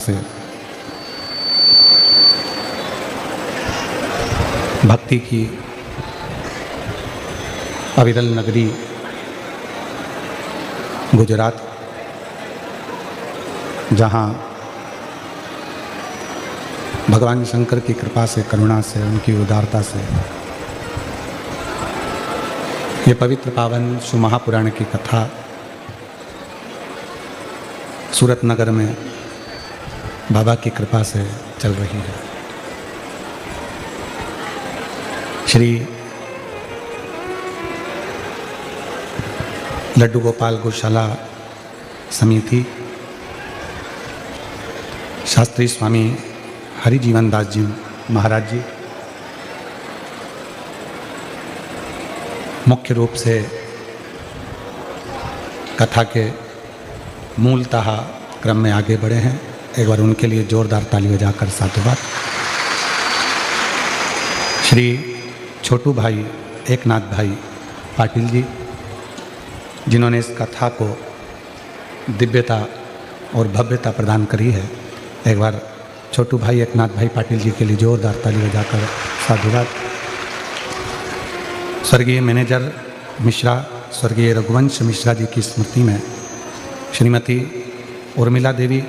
से भक्ति की अविरल नगरी गुजरात, जहाँ भगवान शंकर की कृपा से, करुणा से, उनकी उदारता से ये पवित्र पावन सुमहापुराण की कथा सूरत नगर में बाबा की कृपा से चल रही है। श्री लड्डू गोपाल गौशाला समिति, शास्त्री स्वामी हरिजीवन दास जी महाराज जी मुख्य रूप से कथा के मूलतः क्रम में आगे बढ़े हैं। एक बार उनके लिए जोरदार ताली बजाकर साधुवाद। श्री छोटू भाई एकनाथ भाई पाटिल जी, जिन्होंने इस कथा को दिव्यता और भव्यता प्रदान करी है। एक बार छोटू भाई एकनाथ भाई पाटिल जी के लिए जोरदार ताली बजाकर साधुवाद। स्वर्गीय मैनेजर मिश्रा, स्वर्गीय रघुवंश मिश्रा जी की स्मृति में श्रीमती उर्मिला देवी,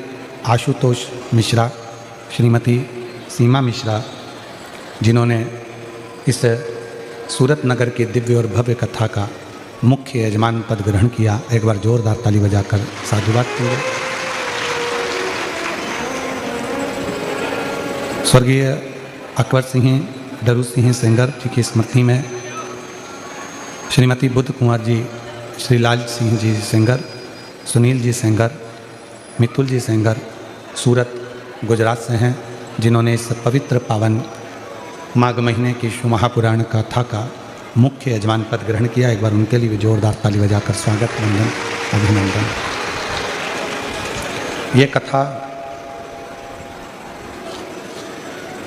आशुतोष मिश्रा, श्रीमती सीमा मिश्रा, जिन्होंने इस सूरत नगर की दिव्य और भव्य कथा का मुख्य यजमान पद ग्रहण किया। एक बार जोरदार ताली बजाकर साधुवाद कीजिए। स्वर्गीय अकबर सिंह डरू सिंह सेंगर जी की स्मृति में श्रीमती बुद्ध कुमार जी, श्री लाल सिंह जी सेंगर, सुनील जी सेंगर, मितुल जी सेंगर सूरत गुजरात से हैं, जिन्होंने इस पवित्र पावन माघ महीने की सुमहापुराण कथा का मुख्य यजमान पद ग्रहण किया। एक बार उनके लिए भी जोरदार ताली बजाकर स्वागत, वंदन, अभिनंदन। ये कथा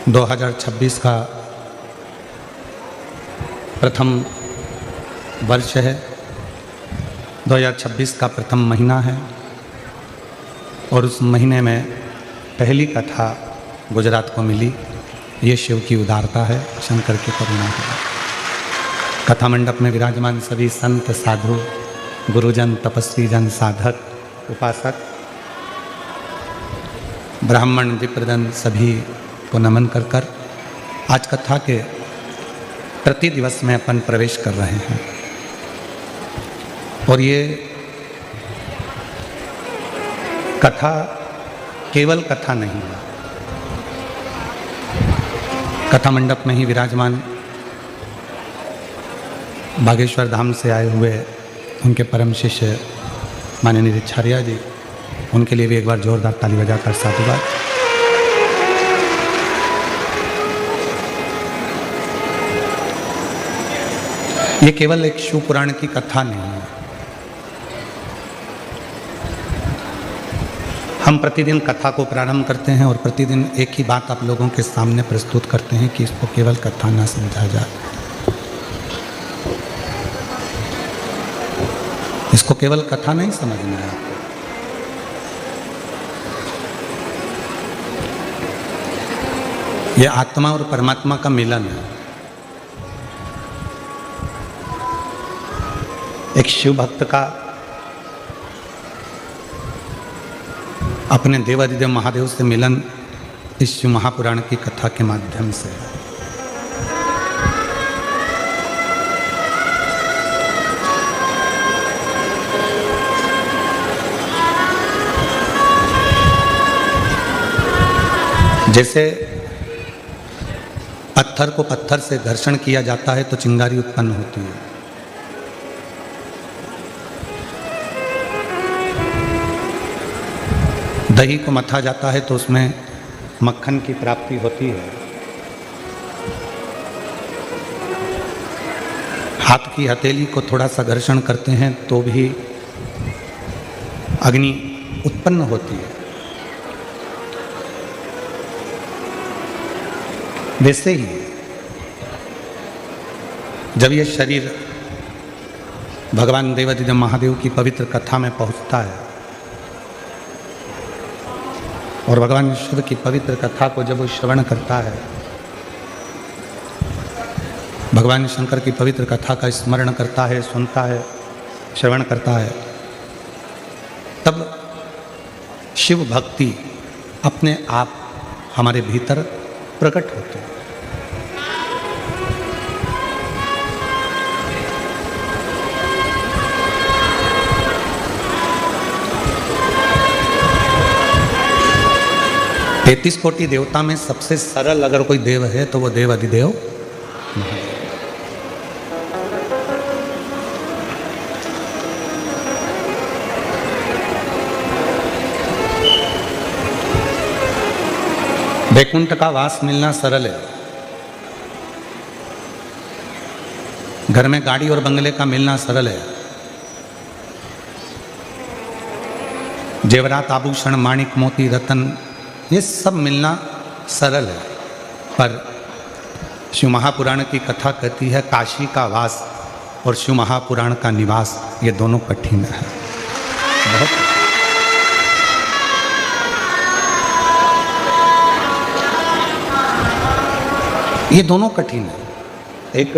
2026 का प्रथम वर्ष है, 2026 का प्रथम महीना है और उस महीने में पहली कथा गुजरात को मिली। ये शिव की उदारता है, शंकर की करुणा है। कथा मंडप में विराजमान सभी संत, साधु, गुरुजन, तपस्वी जन, साधक, उपासक, ब्राह्मण, विप्रजन सभी को नमन कर कर आज कथा के प्रति दिवस में अपन प्रवेश कर रहे हैं। और ये कथा केवल कथा नहीं है, कथा मंडप में ही विराजमान बागेश्वर धाम से आए हुए उनके परम शिष्य माननीय रिच्छारिया जी, उनके लिए भी एक बार जोरदार ताली बजाकर साधुवाद। ये केवल एक शिव पुराण की कथा नहीं है। हम प्रतिदिन कथा को प्रारंभ करते हैं और प्रतिदिन एक ही बात आप लोगों के सामने प्रस्तुत करते हैं कि इसको केवल कथा ना समझा जाए, इसको केवल कथा नहीं समझना है आपको। यह आत्मा और परमात्मा का मिलन है। एक शिव भक्त का अपने देवादिदेव महादेव से मिलन इस शिव महापुराण की कथा के माध्यम से है। जैसे पत्थर को पत्थर से घर्षण किया जाता है तो चिंगारी उत्पन्न होती है। दही को मथा जाता है तो उसमें मक्खन की प्राप्ति होती है। हाथ की हथेली को थोड़ा सा घर्षण करते हैं तो भी अग्नि उत्पन्न होती है। वैसे ही जब ये शरीर भगवान देवादिदेव महादेव की पवित्र कथा में पहुंचता है और भगवान शिव की पवित्र कथा को जब वो श्रवण करता है, भगवान शंकर की पवित्र कथा का स्मरण करता है, सुनता है, श्रवण करता है, तब शिव भक्ति अपने आप हमारे भीतर प्रकट होती है। तैतीस कोटि देवता में सबसे सरल अगर कोई देव है तो वो देव अधिदेव महादेव। वैकुंठ का वास मिलना सरल है, घर में गाड़ी और बंगले का मिलना सरल है, जेवरात आभूषण माणिक मोती रतन ये सब मिलना सरल है, पर शिव महापुराण की कथा कहती है काशी का वास और शिव महापुराण का निवास ये दोनों कठिन है, बहुत। ये दोनों कठिन है। एक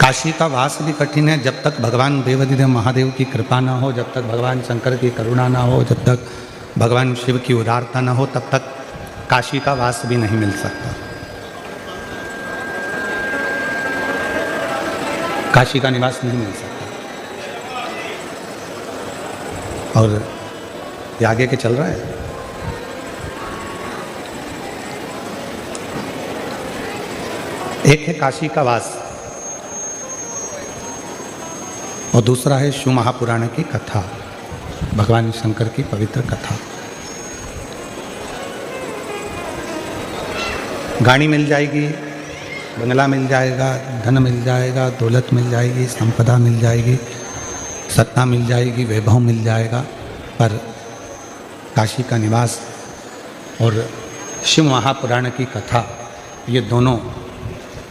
काशी का वास भी कठिन है, जब तक भगवान देवाधिदेव महादेव की कृपा ना हो, जब तक भगवान शंकर की करुणा ना हो, जब तक भगवान शिव की उदारता ना हो, तब तक काशी का वास भी नहीं मिल सकता। काशी का निवास नहीं मिल सकता। और ये आगे के चल रहा है। एक है काशी का वास और दूसरा है शिव महापुराण की कथा, भगवान शंकर की पवित्र कथा। गाड़ी मिल जाएगी, बंगला मिल जाएगा, धन मिल जाएगा, दौलत मिल जाएगी, संपदा मिल जाएगी, सत्ता मिल जाएगी, वैभव मिल जाएगा, पर काशी का निवास और शिव महापुराण की कथा ये दोनों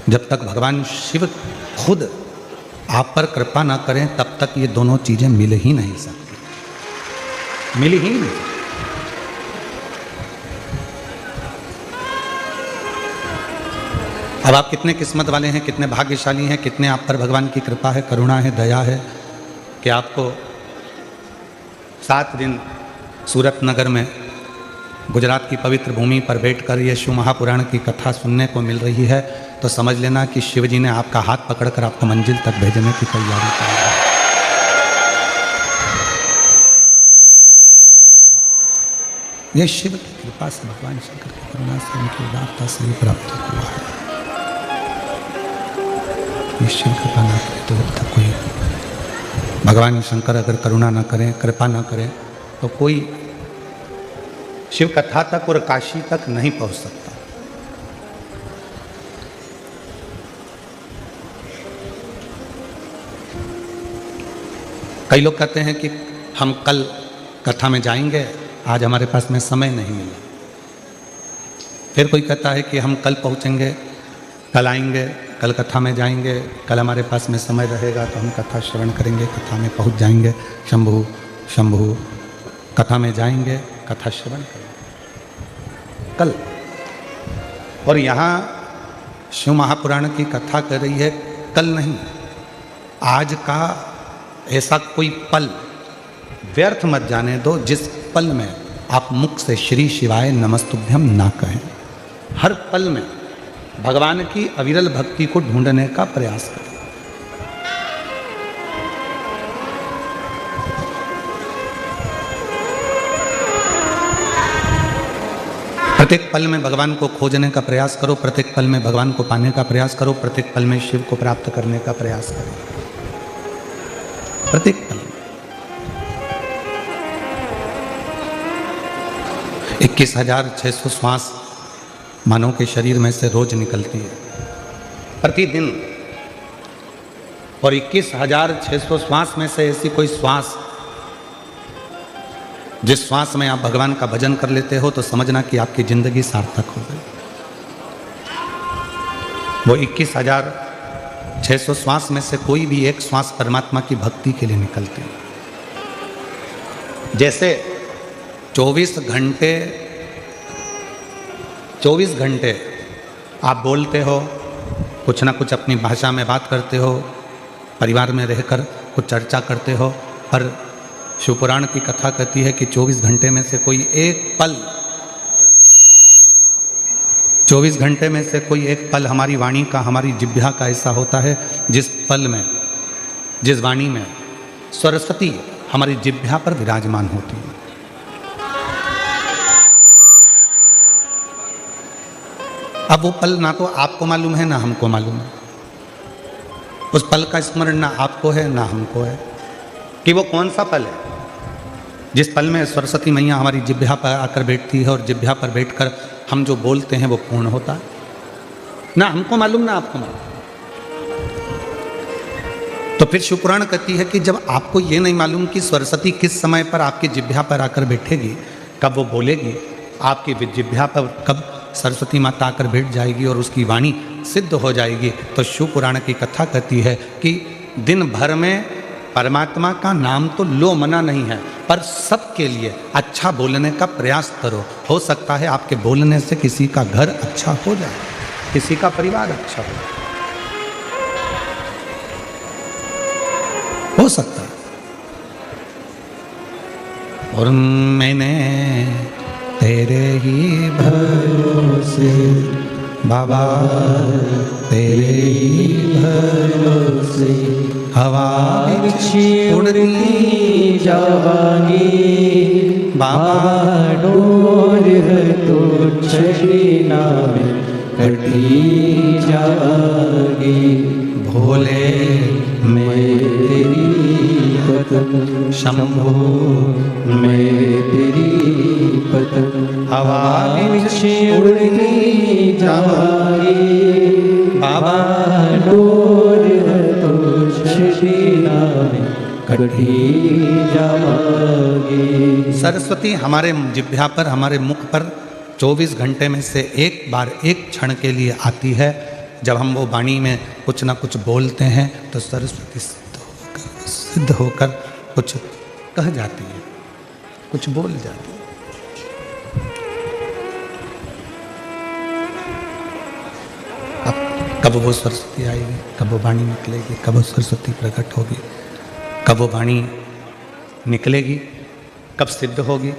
जब तक भगवान शिव खुद आप पर कृपा ना करें तब तक ये दोनों चीज़ें मिल ही नहीं सकती, मिल ही नहीं। अब आप कितने किस्मत वाले हैं, कितने भाग्यशाली हैं, कितने आप पर भगवान की कृपा है, करुणा है, दया है कि आपको 7 दिन सूरत नगर में गुजरात की पवित्र भूमि पर बैठकर ये शिव महापुराण की कथा सुनने को मिल रही है, तो समझ लेना कि शिव जी ने आपका हाथ पकड़कर आपको मंजिल तक भेजने की तैयारी की है। ये शिव की कृपा से, भगवान शंकर की करुणा से, उनकी उदारता से ही प्राप्त हुआ है। ये शिव कृपा ना करे तो जब तक कोई, भगवान शंकर अगर करुणा ना करें, कृपा ना करें, तो कोई शिव कथा तक और काशी तक नहीं पहुंच सकता। कई लोग कहते हैं कि हम कल कथा में जाएंगे, आज हमारे पास में समय नहीं मिला। फिर कोई कहता है कि हम कल पहुंचेंगे, कल आएंगे, कल कथा में जाएंगे, कल हमारे पास में समय रहेगा तो हम कथा श्रवण करेंगे, कथा में पहुंच जाएंगे। शंभु शंभु, कथा में जाएंगे, कथा श्रवण करेंगे कल। और यहाँ शिव महापुराण की कथा कर रही है कल नहीं, आज का ऐसा कोई पल व्यर्थ मत जाने दो जिस पल में आप मुख से श्री शिवाय नमस्तुभ्यम ना कहें। हर पल में भगवान की अविरल भक्ति को ढूंढने का प्रयास करें। प्रत्येक पल में भगवान को खोजने का प्रयास करो, प्रत्येक पल में भगवान को पाने का प्रयास करो, प्रत्येक पल में शिव को प्राप्त करने का प्रयास करो, प्रत्येक पल में। 21,600 श्वास मानव के शरीर में से रोज निकलती है प्रतिदिन, और 21,600 श्वास में से ऐसी कोई श्वास जिस श्वास में आप भगवान का भजन कर लेते हो तो समझना कि आपकी जिंदगी सार्थक हो गई। वो 21,600 श्वास में से कोई भी एक श्वास परमात्मा की भक्ति के लिए निकलती है। जैसे 24 घंटे आप बोलते हो, कुछ ना कुछ अपनी भाषा में बात करते हो, परिवार में रहकर कुछ चर्चा करते हो, पर शिवपुराण की कथा कहती है कि 24 घंटे में से कोई एक पल, 24 घंटे में से कोई एक पल हमारी वाणी का, हमारी जिह्वा का ऐसा होता है जिस पल में, जिस वाणी में सरस्वती हमारी जिह्वा पर विराजमान होती है। अब वो पल ना तो आपको मालूम है ना हमको मालूम है, उस पल का स्मरण ना आपको है ना हमको है कि वो कौन सा पल है जिस पल में सरस्वती मैया हमारी जिह्वा पर आकर बैठती है और जिह्वा पर बैठकर हम जो बोलते हैं वो पूर्ण होता है। ना हमको मालूम ना आपको मालूम। तो फिर शिवपुराण कहती है कि जब आपको ये नहीं मालूम कि सरस्वती किस समय पर आपकी जिह्वा पर आकर बैठेगी, कब वो बोलेगी, आपकी जिह्वा पर कब सरस्वती माता आकर बैठ जाएगी और उसकी वाणी सिद्ध हो जाएगी, तो शिवपुराण की कथा कहती है कि दिन भर में परमात्मा का नाम तो लो मना नहीं है, पर सबके लिए अच्छा बोलने का प्रयास करो। हो सकता है आपके बोलने से किसी का घर अच्छा हो जाए, किसी का परिवार अच्छा हो सकता है। और मैंने तेरे ही भरोसे बाबा, तेरे ही भरोसे हवा उड़ती जाएगी बाबा, डोर है तो छड़ीना में कटी जाएगी। भोले मैं तेरी पतंग, शंभो मैं तेरी पतंग, हवा उड़ती जाएगी बाबा, डोर है तो छड़ीना में कटी जाएगी। सरस्वती हमारे जिह्वा पर, हमारे मुख पर 24 घंटे में से एक बार, एक क्षण के लिए आती है। जब हम वो वाणी में कुछ ना कुछ बोलते हैं तो सरस्वती सिद्ध होकर कुछ कह जाती है, कुछ बोल जाती है। अब कब वो सरस्वती आएगी, कब वो वाणी निकलेगी, कब वो सरस्वती प्रकट होगी, कब वो वाणी निकलेगी, कब सिद्ध होगी।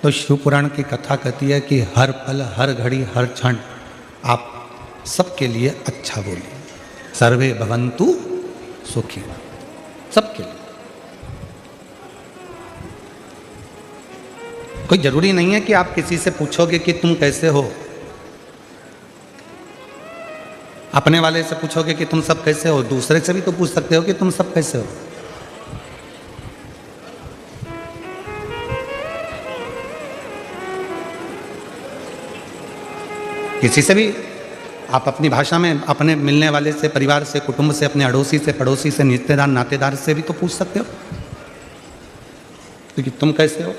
तो शिवपुराण की कथा कहती है कि हर पल, हर घड़ी, हर क्षण आप सबके लिए अच्छा बोलिए। सर्वे भवन्तु सुखी, सबके लिए। कोई जरूरी नहीं है कि आप किसी से पूछोगे कि तुम कैसे हो, अपने वाले से पूछोगे कि तुम सब कैसे हो, दूसरे से भी तो पूछ सकते हो कि तुम सब कैसे हो। किसी से भी आप अपनी भाषा में अपने मिलने वाले से, परिवार से, कुटुंब से, अपने अड़ोसी से, पड़ोसी से, रिश्तेदार, नातेदार से भी तो पूछ सकते हो कि तुम कैसे हो।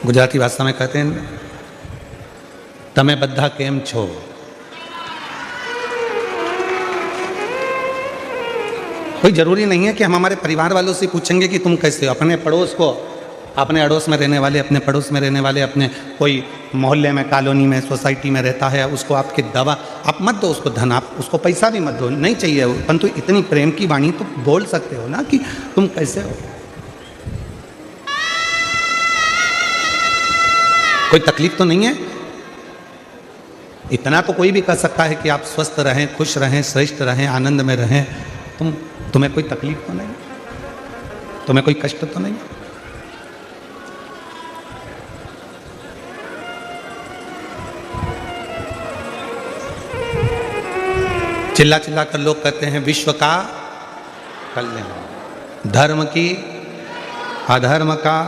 गुजराती भाषा में कहते हैं तमे बद्धा केम छो। कोई जरूरी नहीं है कि हम हमारे परिवार वालों से पूछेंगे कि तुम कैसे हो। अपने पड़ोस को, अपने अड़ोस में रहने वाले, अपने पड़ोस में रहने वाले, अपने कोई मोहल्ले में, कॉलोनी में, सोसाइटी में रहता है, उसको आपकी दवा आप मत दो, उसको धन, आप उसको पैसा भी मत दो, नहीं चाहिए, परंतु इतनी प्रेम की वाणी तो बोल सकते हो ना कि तुम कैसे हो। कोई तकलीफ तो नहीं है। इतना तो कोई भी कह सकता है कि आप स्वस्थ रहें, खुश रहें, श्रेष्ठ रहें, आनंद में रहें। तुम्हें कोई तकलीफ तो नहीं, तुम्हें कोई कष्ट तो नहीं। चिल्ला चिल्ला कर लोग कहते हैं विश्व का कल्याण, धर्म की, अधर्म का,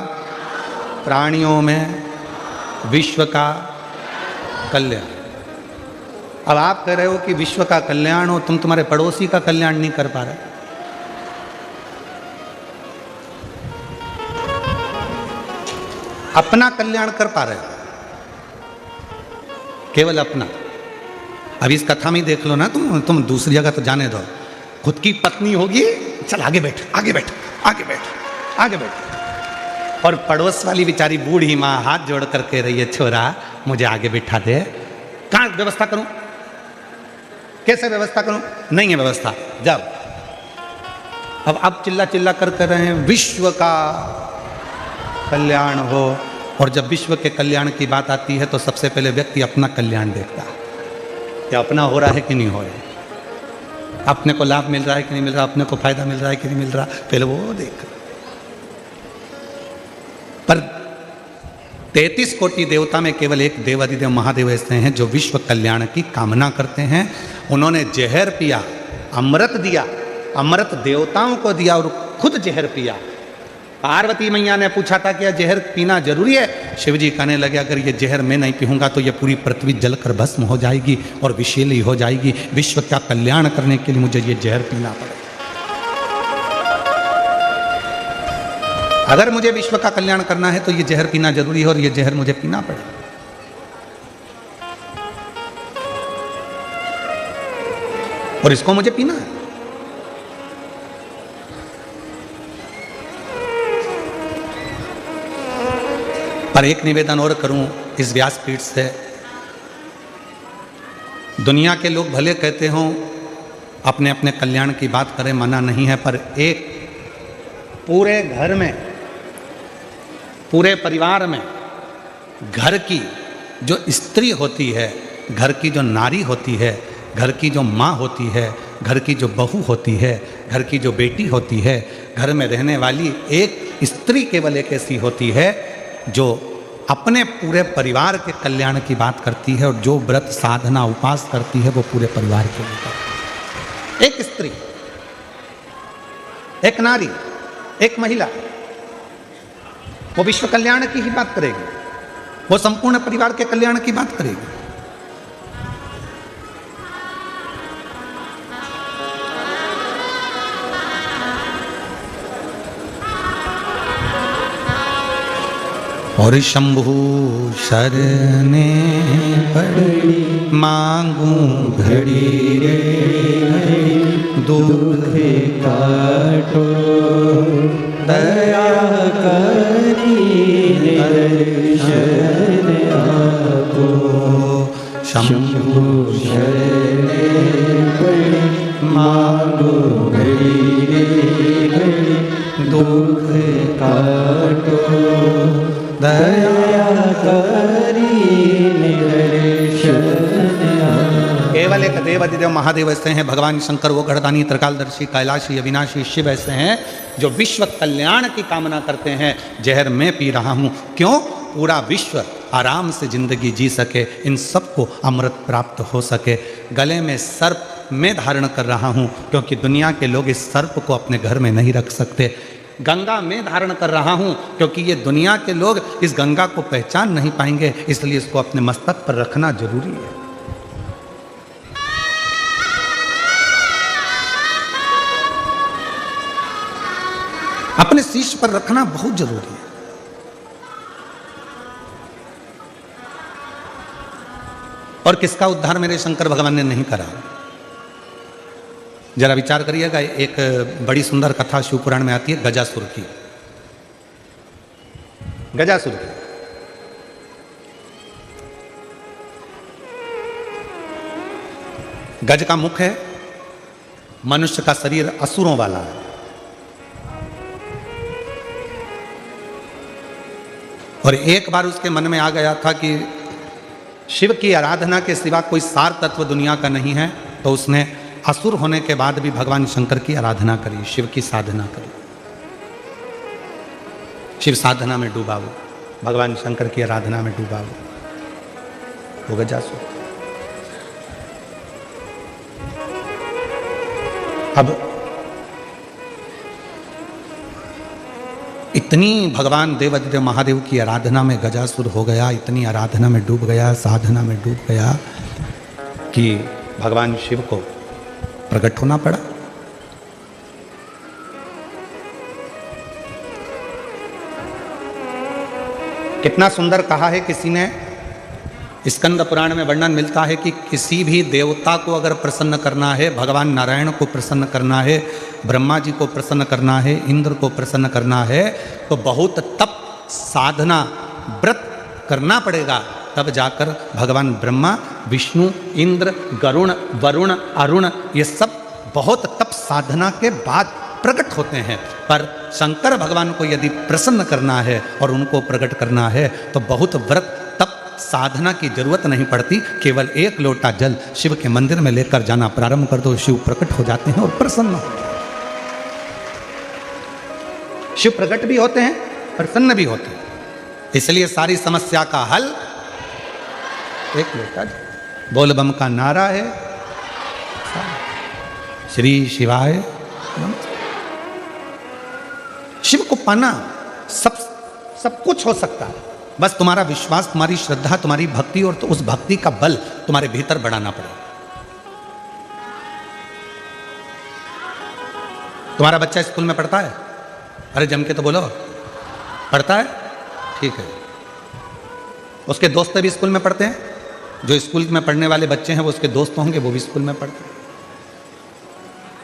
प्राणियों में विश्व का कल्याण। अब आप कह रहे हो कि विश्व का कल्याण हो, तुम तुम्हारे पड़ोसी का कल्याण नहीं कर पा रहे। अपना कल्याण कर पा रहे हो, केवल अपना। अब इस कथा में ही देख लो ना, तुम दूसरी जगह तो जाने दो। खुद की पत्नी होगी, चल आगे बैठ, आगे बैठ, आगे बैठ, आगे बैठ। और पड़ोस वाली बेचारी बूढ़ी माँ हाथ जोड़ कर कह रही है, छोरा मुझे आगे बिठा दे। कहाँ व्यवस्था करूं, कैसे व्यवस्था करूं? नहीं है व्यवस्था, जाओ। अब चिल्ला चिल्ला कर कह रहे हैं विश्व का कल्याण हो। और जब विश्व के कल्याण की बात आती है तो सबसे पहले व्यक्ति अपना कल्याण देखता है, क्या अपना हो रहा है कि नहीं हो रहा है, अपने को लाभ मिल रहा है कि नहीं मिल रहा, अपने को फायदा मिल रहा है कि नहीं मिल रहा, पहले वो देख। पर 33 कोटि देवता में केवल एक देवाधिदेव महादेव ऐसे हैं जो विश्व कल्याण की कामना करते हैं। उन्होंने जहर पिया, अमृत दिया, अमृत देवताओं को दिया और खुद जहर पिया। पार्वती मैया ने पूछा था कि यह जहर पीना जरूरी है? शिवजी कहने लगे अगर ये जहर मैं नहीं पीऊंगा तो ये पूरी पृथ्वी जलकर भस्म हो जाएगी और विषैली हो जाएगी। विश्व का कल्याण करने के लिए मुझे ये जहर पीना पड़ेगा। अगर मुझे विश्व का कल्याण करना है तो ये जहर पीना जरूरी है और ये जहर मुझे पीना पड़ेगा। और इसको मुझे पीना है। पर एक निवेदन और करूं इस व्यासपीठ से, दुनिया के लोग भले कहते हों अपने अपने कल्याण की बात करें, मना नहीं है, पर एक पूरे घर में, पूरे परिवार में घर की जो स्त्री होती है, घर की जो नारी होती है, घर की जो माँ होती है, घर की जो बहू होती है, घर की जो बेटी होती है, घर में रहने वाली एक स्त्री केवल एक ऐसी होती है जो अपने पूरे परिवार के कल्याण की बात करती है और जो व्रत साधना उपास करती है वो पूरे परिवार के लिए करती है। एक स्त्री, एक नारी, एक महिला, वो विश्व कल्याण की ही बात करेगी, वो संपूर्ण परिवार के कल्याण की बात करेगी। और शंभु शरणे पड़ी मांगू घड़ी रे घड़ी, दुख काटो दया करी दर्शन आपो। शंभु शरणे पड़ी मांगू घड़ी रे घड़ी, दुख काटो दया करी निदर्शन। केवल एक देवाधिदेव महादेव ऐसे हैं, भगवान शंकर वो गढ़दानी, त्रिकालदर्शी, कैलाशी, अविनाशी शिव ऐसे हैं जो विश्व कल्याण की कामना करते हैं। जहर मैं पी रहा हूँ, क्यों? पूरा विश्व आराम से जिंदगी जी सके, इन सबको अमृत प्राप्त हो सके। गले में सर्प मैं धारण कर रहा हूँ क्योंकि दुनिया के लोग इस सर्प को अपने घर में नहीं रख सकते। गंगा में धारण कर रहा हूं क्योंकि ये दुनिया के लोग इस गंगा को पहचान नहीं पाएंगे, इसलिए इसको अपने मस्तक पर रखना जरूरी है। अपने शीश पर रखना बहुत जरूरी है। और किसका उद्धार मेरे शंकर भगवान ने नहीं करा? जरा विचार करिएगा। एक बड़ी सुंदर कथा शिव पुराण में आती है गजासुर की। गजासुर की गज का मुख है, मनुष्य का शरीर असुरों वाला है। और एक बार उसके मन में आ गया था कि शिव की आराधना के सिवा कोई सार तत्व दुनिया का नहीं है, तो उसने असुर होने के बाद भी भगवान शंकर की आराधना करी, शिव की साधना करी। शिव साधना में डूबा वो, भगवान शंकर की आराधना में डूबा वो गजासुर। अब इतनी भगवान देवाधिदेव महादेव की आराधना में गजासुर हो गया, इतनी आराधना में डूब गया, साधना में डूब गया कि भगवान शिव को प्रकट होना पड़ा। कितना सुंदर कहा है किसी ने स्कंद पुराण में वर्णन मिलता है कि किसी भी देवता को अगर प्रसन्न करना है, भगवान नारायण को प्रसन्न करना है, ब्रह्मा जी को प्रसन्न करना है, इंद्र को प्रसन्न करना है, तो बहुत तप साधना व्रत करना पड़ेगा, तब जाकर भगवान ब्रह्मा, विष्णु, इंद्र, गरुण, वरुण, अरुण ये सब बहुत तप साधना के बाद प्रकट होते हैं। पर शंकर भगवान को यदि प्रसन्न करना है और उनको प्रकट करना है तो बहुत व्रत तप साधना की जरूरत नहीं पड़ती। केवल एक लोटा जल शिव के मंदिर में लेकर जाना प्रारंभ कर दो, शिव प्रकट हो जाते हैं और प्रसन्न हो। शिव प्रकट भी होते हैं, प्रसन्न भी होते हैं। इसलिए सारी समस्या का हल एक लोटा जल। बोल बम का नारा है, श्री शिवाय नमः। शिव को पाना सब कुछ हो सकता है, बस तुम्हारा विश्वास, तुम्हारी श्रद्धा, तुम्हारी भक्ति और तो उस भक्ति का बल तुम्हारे भीतर बढ़ाना पड़ेगा। तुम्हारा बच्चा स्कूल में पढ़ता है? अरे जम के तो बोलो, पढ़ता है? ठीक है। उसके दोस्त भी स्कूल में पढ़ते हैं? जो स्कूल में पढ़ने वाले बच्चे हैं वो उसके दोस्त होंगे, वो भी स्कूल में पढ़ते हैं।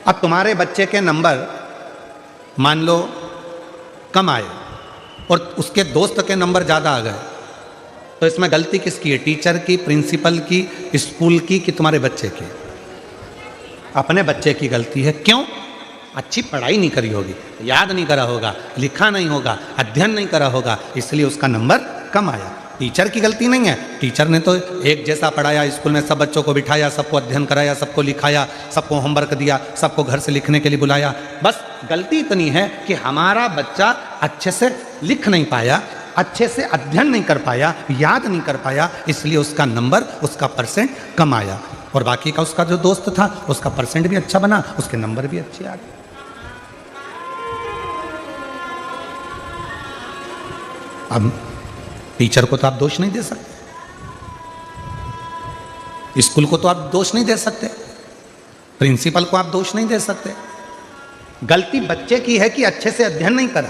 अब तुम्हारे बच्चे के नंबर मान लो कम आए और उसके दोस्त के नंबर ज़्यादा आ गए, तो इसमें गलती किसकी है? टीचर की, प्रिंसिपल की, स्कूल की कि तुम्हारे बच्चे की? अपने बच्चे की गलती है। क्यों? अच्छी पढ़ाई नहीं करी होगी, याद नहीं करा होगा, लिखा नहीं होगा, अध्ययन नहीं करा होगा, इसलिए उसका नंबर कम आया। टीचर की गलती नहीं है। टीचर ने तो एक जैसा पढ़ाया, स्कूल में सब बच्चों को बिठाया, सबको अध्ययन कराया, सबको लिखाया, सबको होमवर्क दिया, सबको घर से लिखने के लिए बुलाया। बस गलती इतनी है कि हमारा बच्चा अच्छे से लिख नहीं पाया, अच्छे से अध्ययन नहीं कर पाया, याद नहीं कर पाया, इसलिए उसका नंबर, उसका परसेंट कम आया। और बाकी का उसका जो दोस्त था उसका परसेंट भी अच्छा बना, उसके नंबर भी अच्छे आ गए। अब टीचर को तो आप दोष नहीं दे सकते, स्कूल को तो आप दोष नहीं दे सकते, प्रिंसिपल को आप दोष नहीं दे सकते। गलती बच्चे की है कि अच्छे से अध्ययन नहीं करा।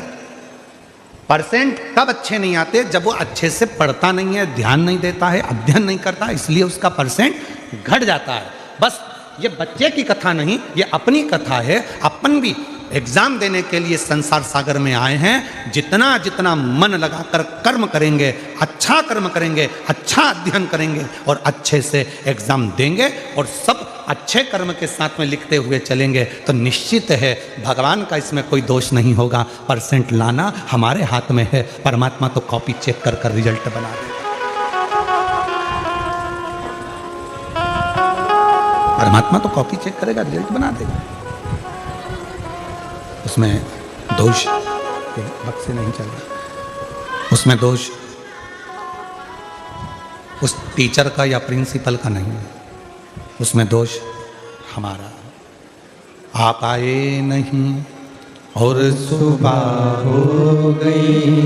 परसेंट कब अच्छे नहीं आते? जब वो अच्छे से पढ़ता नहीं है, ध्यान नहीं देता है, अध्ययन नहीं करता, इसलिए उसका परसेंट घट जाता है। बस ये बच्चे की कथा नहीं, ये अपनी कथा है। अपन भी एग्जाम देने के लिए संसार सागर में आए हैं। जितना जितना मन लगाकर कर्म करेंगे, अच्छा कर्म करेंगे, अच्छा अध्ययन करेंगे और अच्छे से एग्जाम देंगे और सब अच्छे कर्म के साथ में लिखते हुए चलेंगे, तो निश्चित है भगवान का इसमें कोई दोष नहीं होगा। परसेंट लाना हमारे हाथ में है, परमात्मा तो कॉपी चेक कर कर रिजल्ट बना देगा। परमात्मा तो कॉपी चेक करेगा, रिजल्ट बना देगा। उसमें दोष वक्त से नहीं चल रहा, उसमें दोष उस टीचर का या प्रिंसिपल का नहीं है, उसमें दोष हमारा। आप आए नहीं और सुबह हो गई,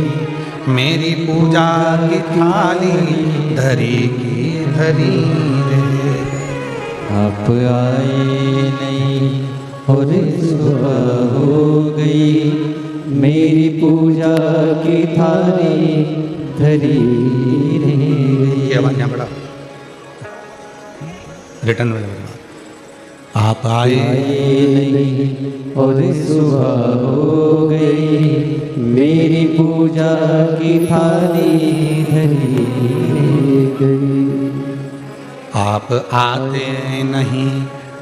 मेरी पूजा की थाली धरी की धरी रे। आप आए नहीं और सुबह हो गई, मेरी पूजा की थाली धरी रे। ये आवाज यहाँ बड़ा रिटर्न में आप आए नहीं और सुबह हो गई, मेरी पूजा की थाली धरी गई। आप आते नहीं,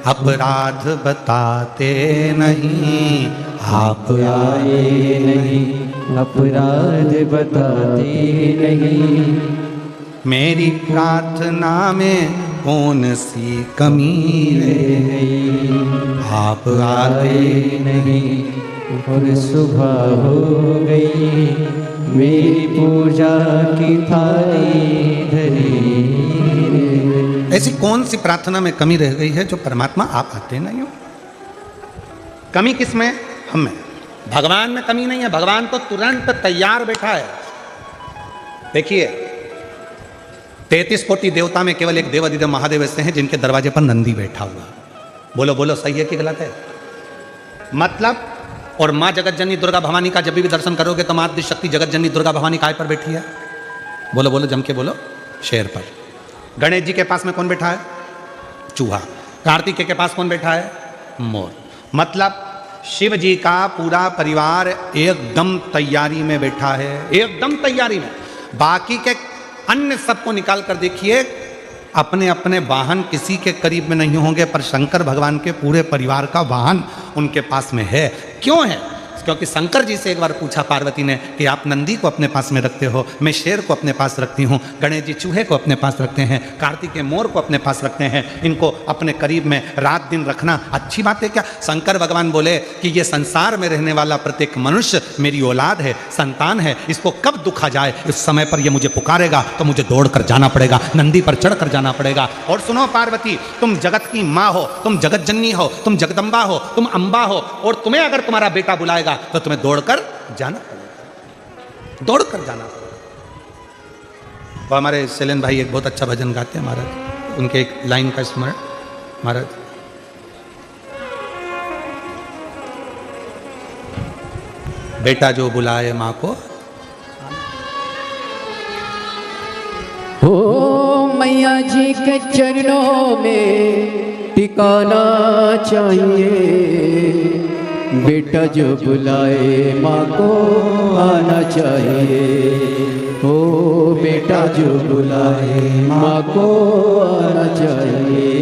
अपराध बताते नहीं, आप आए नहीं, अपराध बताते नहीं, मेरी प्रार्थना में कौन सी कमी रही। आप आते नहीं और सुबह हो गई, मेरी पूजा की थाली धरी। ऐसी कौन सी प्रार्थना में कमी रह गई है जो परमात्मा आप आते नहीं हो? कमी किस में? हम में। भगवान में कमी नहीं है, भगवान तो तुरंत तैयार बैठा है। देखिए 33 कोटि देवता में केवल एक देवाधिदेव महादेव ऐसे हैं जिनके दरवाजे पर नंदी बैठा हुआ। बोलो बोलो, सही है कि गलत है? मतलब और माँ जगत जननी दुर्गा भवानी का जब भी दर्शन करोगे तो माँ शक्ति जगत जननी दुर्गा भवानी काय पर बैठी है? बोलो बोलो, जम के बोलो, शेर पर। गणेश जी के पास में कौन बैठा है? चूहा। कार्तिकेय के पास कौन बैठा है? मोर। मतलब शिव जी का पूरा परिवार एकदम तैयारी में बैठा है, एकदम तैयारी में। बाकी के अन्य सबको निकाल कर देखिए, अपने अपने वाहन किसी के करीब में नहीं होंगे, पर शंकर भगवान के पूरे परिवार का वाहन उनके पास में है। क्यों है? क्योंकि शंकर जी से एक बार पूछा पार्वती ने कि आप नंदी को अपने पास में रखते हो, मैं शेर को अपने पास रखती हूँ, गणेश जी चूहे को अपने पास रखते हैं, कार्तिकेय मोर को अपने पास रखते हैं, इनको अपने करीब में रात दिन रखना अच्छी बात है क्या? शंकर भगवान बोले कि ये संसार में रहने वाला प्रत्येक मनुष्य मेरी औलाद है, संतान है, इसको कब दुख आ जाए इस समय पर ये मुझे पुकारेगा तो मुझे दौड़ कर जाना पड़ेगा, नंदी पर चढ़ कर जाना पड़ेगा। और सुनो पार्वती, तुम जगत की माँ हो, तुम जगत जननी हो, तुम जगदम्बा हो, तुम अम्बा हो, और तुम्हें अगर तुम्हारा बेटा बुलाएगा तो तुम्हें दौड़कर जाना पड़ेगा, दौड़कर जाना पड़ेगा। वो हमारे शैलेंद्र भाई एक बहुत अच्छा भजन गाते हैं महाराज, उनके एक लाइन का स्मरण महाराज। बेटा जो बुलाए माँ को, हो मैया जी के चरणों में टिकाना चाहिए, बेटा जो बुलाए माँ को आना चाहिए, हो बेटा जो बुलाए माँ को आना चाहिए।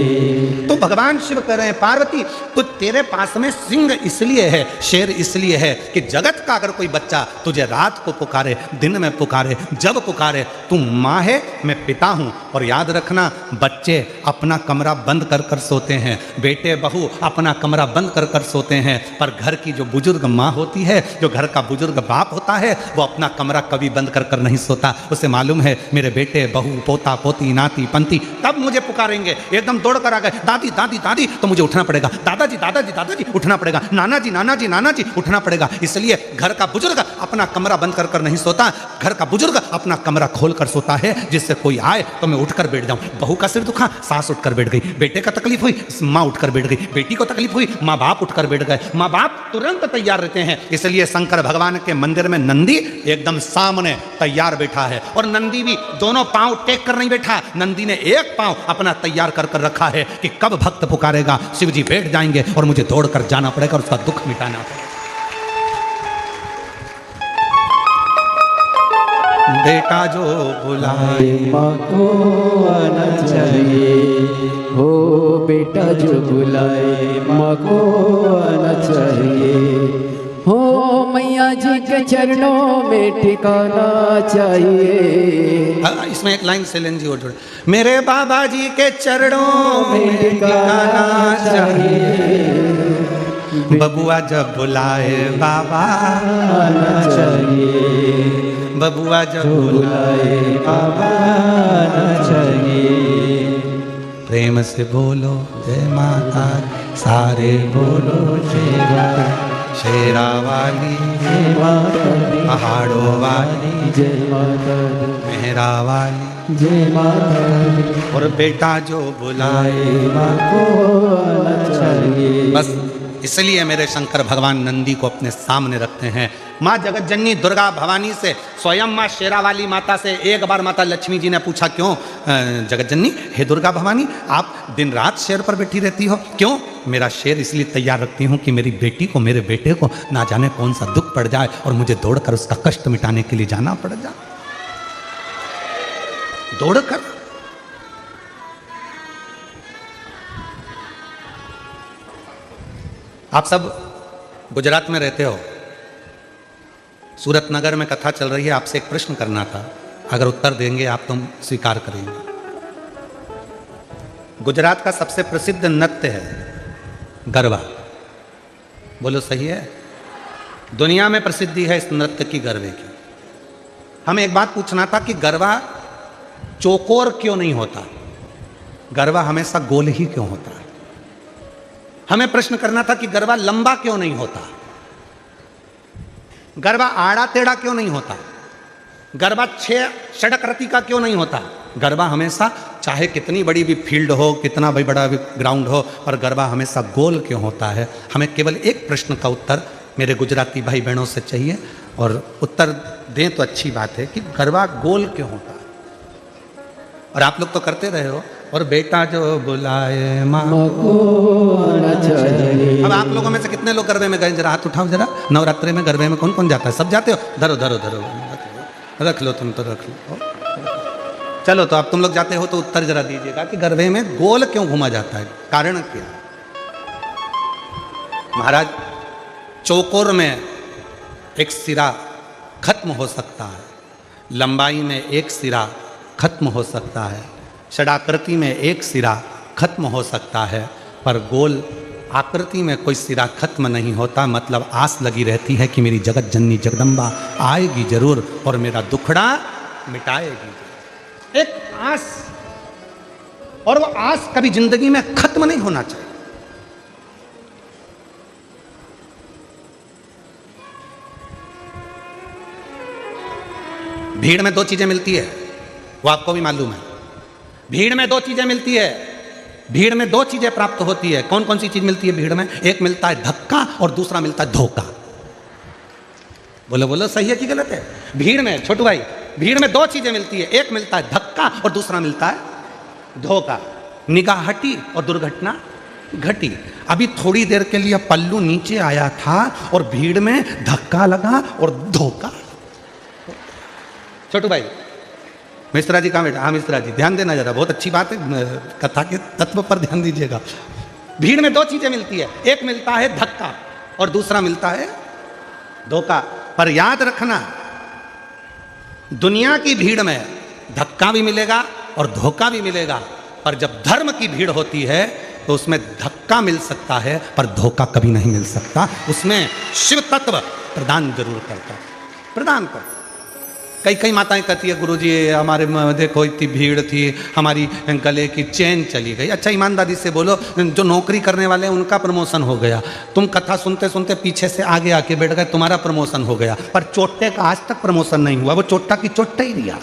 तो भगवान शिव कह रहे हैं पार्वती, तो तेरे पास में सिंह इसलिए है, शेर इसलिए है कि जगत का अगर कोई बच्चा तुझे रात को पुकारे, दिन में पुकारे, जब पुकारे, तू माँ है, मैं पिता हूँ। और याद रखना, बच्चे अपना कमरा बंद कर कर सोते हैं, बेटे बहू अपना कमरा बंद कर कर सोते हैं, पर घर की जो बुजुर्ग माँ होती है, जो घर का बुजुर्ग बाप होता है, वो अपना कमरा कभी बंद कर कर नहीं सोता। उसे मालूम है मेरे बेटे बहू पोता पोती नाती पंती तब मुझे पुकारेंगे, एकदम दौड़ कर आ गए, दादी दादी दादी, तो मुझे उठना पड़ेगा, दादाजी दादाजी दादाजी उठना पड़ेगा, नाना जी नाना जी नाना जी उठना पड़ेगा। इसलिए घर का बुजुर्ग अपना कमरा बंद कर कर नहीं सोता, घर का बुजुर्ग अपना कमरा खोल कर सोता है, जिससे कोई आए तो मैं उठकर बैठ जाऊं। बहू का सिर दुखा, सास उठकर बैठ गई, बेटे का तकलीफ हुई, माँ उठकर बैठ गई, बेटी को तकलीफ हुई, माँ बाप उठकर बैठ गए। माँ बाप तुरंत तैयार रहते हैं। इसलिए शंकर भगवान के मंदिर में नंदी एकदम सामने तैयार बैठा है, और नंदी भी दोनों पांव टेक कर नहीं बैठा, नंदी ने एक पांव अपना तैयार कर कर रखा है कि कब भक्त पुकारेगा शिव जी बैठ जाएंगे और मुझे दौड़ कर जाना पड़ेगा और उसका दुख मिटाना पड़ेगा। बेटा जो बुलाए माँ को आना चाहिए, हो बेटा जो बुलाए माँ को आना चाहिए, हो मैया जी के चरणों में ठिकाना चाहिए। इसमें एक लाइन शैलेंद्र जी और जोड़े, मेरे बाबा जी के चरणों में ठिकाना चाहिए, बबुआ जब बुलाए बाबा आना चाहिए, बबुआ जब बुलाए बाबा आना चाहिए। प्रेम से बोलो जय माता, सारे बोलो जय माता, शेरा वाली जय माता दी, पहाड़ों वाली जय माता दी, मेहरा वाली जय माता दी, और बेटा जो बुलाए माँ को आना चाहिए। बस इसलिए मेरे शंकर भगवान नंदी को अपने सामने रखते हैं। माँ जगत जननी दुर्गा भवानी से, स्वयं माँ शेरावाली माता से एक बार माता लक्ष्मी जी ने पूछा, क्यों जगत जननी, हे दुर्गा भवानी, आप दिन रात शेर पर बैठी रहती हो? क्यों? मेरा शेर इसलिए तैयार रखती हूँ कि मेरी बेटी को, मेरे बेटे को ना जाने कौन सा दुख पड़ जाए और मुझे दौड़कर उसका कष्ट मिटाने के लिए जाना पड़ जाए, दौड़कर। आप सब गुजरात में रहते हो, सूरत नगर में कथा चल रही है, आपसे एक प्रश्न करना था, अगर उत्तर देंगे आप तो स्वीकार करेंगे। गुजरात का सबसे प्रसिद्ध नृत्य है गरबा, बोलो सही है? दुनिया में प्रसिद्धि है इस नृत्य की, गरबे की। हमें एक बात पूछना था कि गरबा चौकोर क्यों नहीं होता, गरबा हमेशा गोल ही क्यों होता है? हमें प्रश्न करना था कि गरबा लंबा क्यों नहीं होता, गरबा आड़ा टेढ़ा क्यों नहीं होता, गरबा 6 षडक्रति का क्यों नहीं होता। गरबा हमेशा, चाहे कितनी बड़ी भी फील्ड हो, कितना भी बड़ा भी ग्राउंड हो, पर गरबा हमेशा गोल क्यों होता है? हमें केवल एक प्रश्न का उत्तर मेरे गुजराती भाई बहनों से चाहिए, और उत्तर दें तो अच्छी बात है कि गरबा गोल क्यों होता है। और आप लोग तो करते रहे हो। और बेटा जो बुलाए माँ मको न चाहिए। अब आप लोगों में से कितने लोग गरबे में गए, जरा हाथ उठाओ जरा। नवरात्रि में गरबे में कौन कौन जाता है? सब जाते हो? धरो धरो धरो, रख लो तुम तो, रख लो। चलो तो अब तुम लोग जाते हो तो उत्तर जरा दीजिएगा कि गरबे में गोल क्यों घूमा जाता है, कारण क्या? महाराज, चौकोर में एक सिरा खत्म हो सकता है, लंबाई में एक सिरा खत्म हो सकता है, षडाकृति में एक सिरा खत्म हो सकता है, पर गोल आकृति में कोई सिरा खत्म नहीं होता। मतलब आस लगी रहती है कि मेरी जगत जननी जगदम्बा आएगी जरूर और मेरा दुखड़ा मिटाएगी। एक आस, और वो आस कभी जिंदगी में खत्म नहीं होना चाहिए। भीड़ में दो चीजें मिलती है, वो आपको भी मालूम है। भीड़ में दो चीजें मिलती है, भीड़ में दो चीजें प्राप्त होती है। कौन कौन सी चीज मिलती है भीड़ में? एक मिलता है धक्का और दूसरा मिलता है धोखा। बोलो बोलो, सही है कि गलत है? भीड़ में, छोटू भाई, भीड़ में दो चीजें मिलती है, एक मिलता है धक्का और दूसरा मिलता है धोखा। निगाह हटी और दुर्घटना घटी। अभी थोड़ी देर के लिए पल्लू नीचे आया था और भीड़ में धक्का लगा और धोखा। छोटू भाई, मिश्रा जी कहाँ बैठा? हाँ मिश्रा जी, ध्यान देना जरा, बहुत अच्छी बात है, कथा के तत्व पर ध्यान दीजिएगा। भीड़ में दो चीजें मिलती है, एक मिलता है धक्का और दूसरा मिलता है धोखा। पर याद रखना, दुनिया की भीड़ में धक्का भी मिलेगा और धोखा भी मिलेगा, पर जब धर्म की भीड़ होती है तो उसमें धक्का मिल सकता है पर धोखा कभी नहीं मिल सकता। उसमें शिव तत्व प्रदान जरूर करता है, प्रदान करता। कई कई माताएं कहती है, गुरुजी हमारे देखो इतनी भीड़ थी, हमारी गले की चेन चली गई। अच्छा ईमानदारी से बोलो, जो नौकरी करने वाले हैं उनका प्रमोशन हो गया, तुम कथा सुनते सुनते पीछे से आगे आके बैठ गए, तुम्हारा प्रमोशन हो गया, पर चोट्टे का आज तक प्रमोशन नहीं हुआ। वो चोट्टा की चोट्टा ही दिया,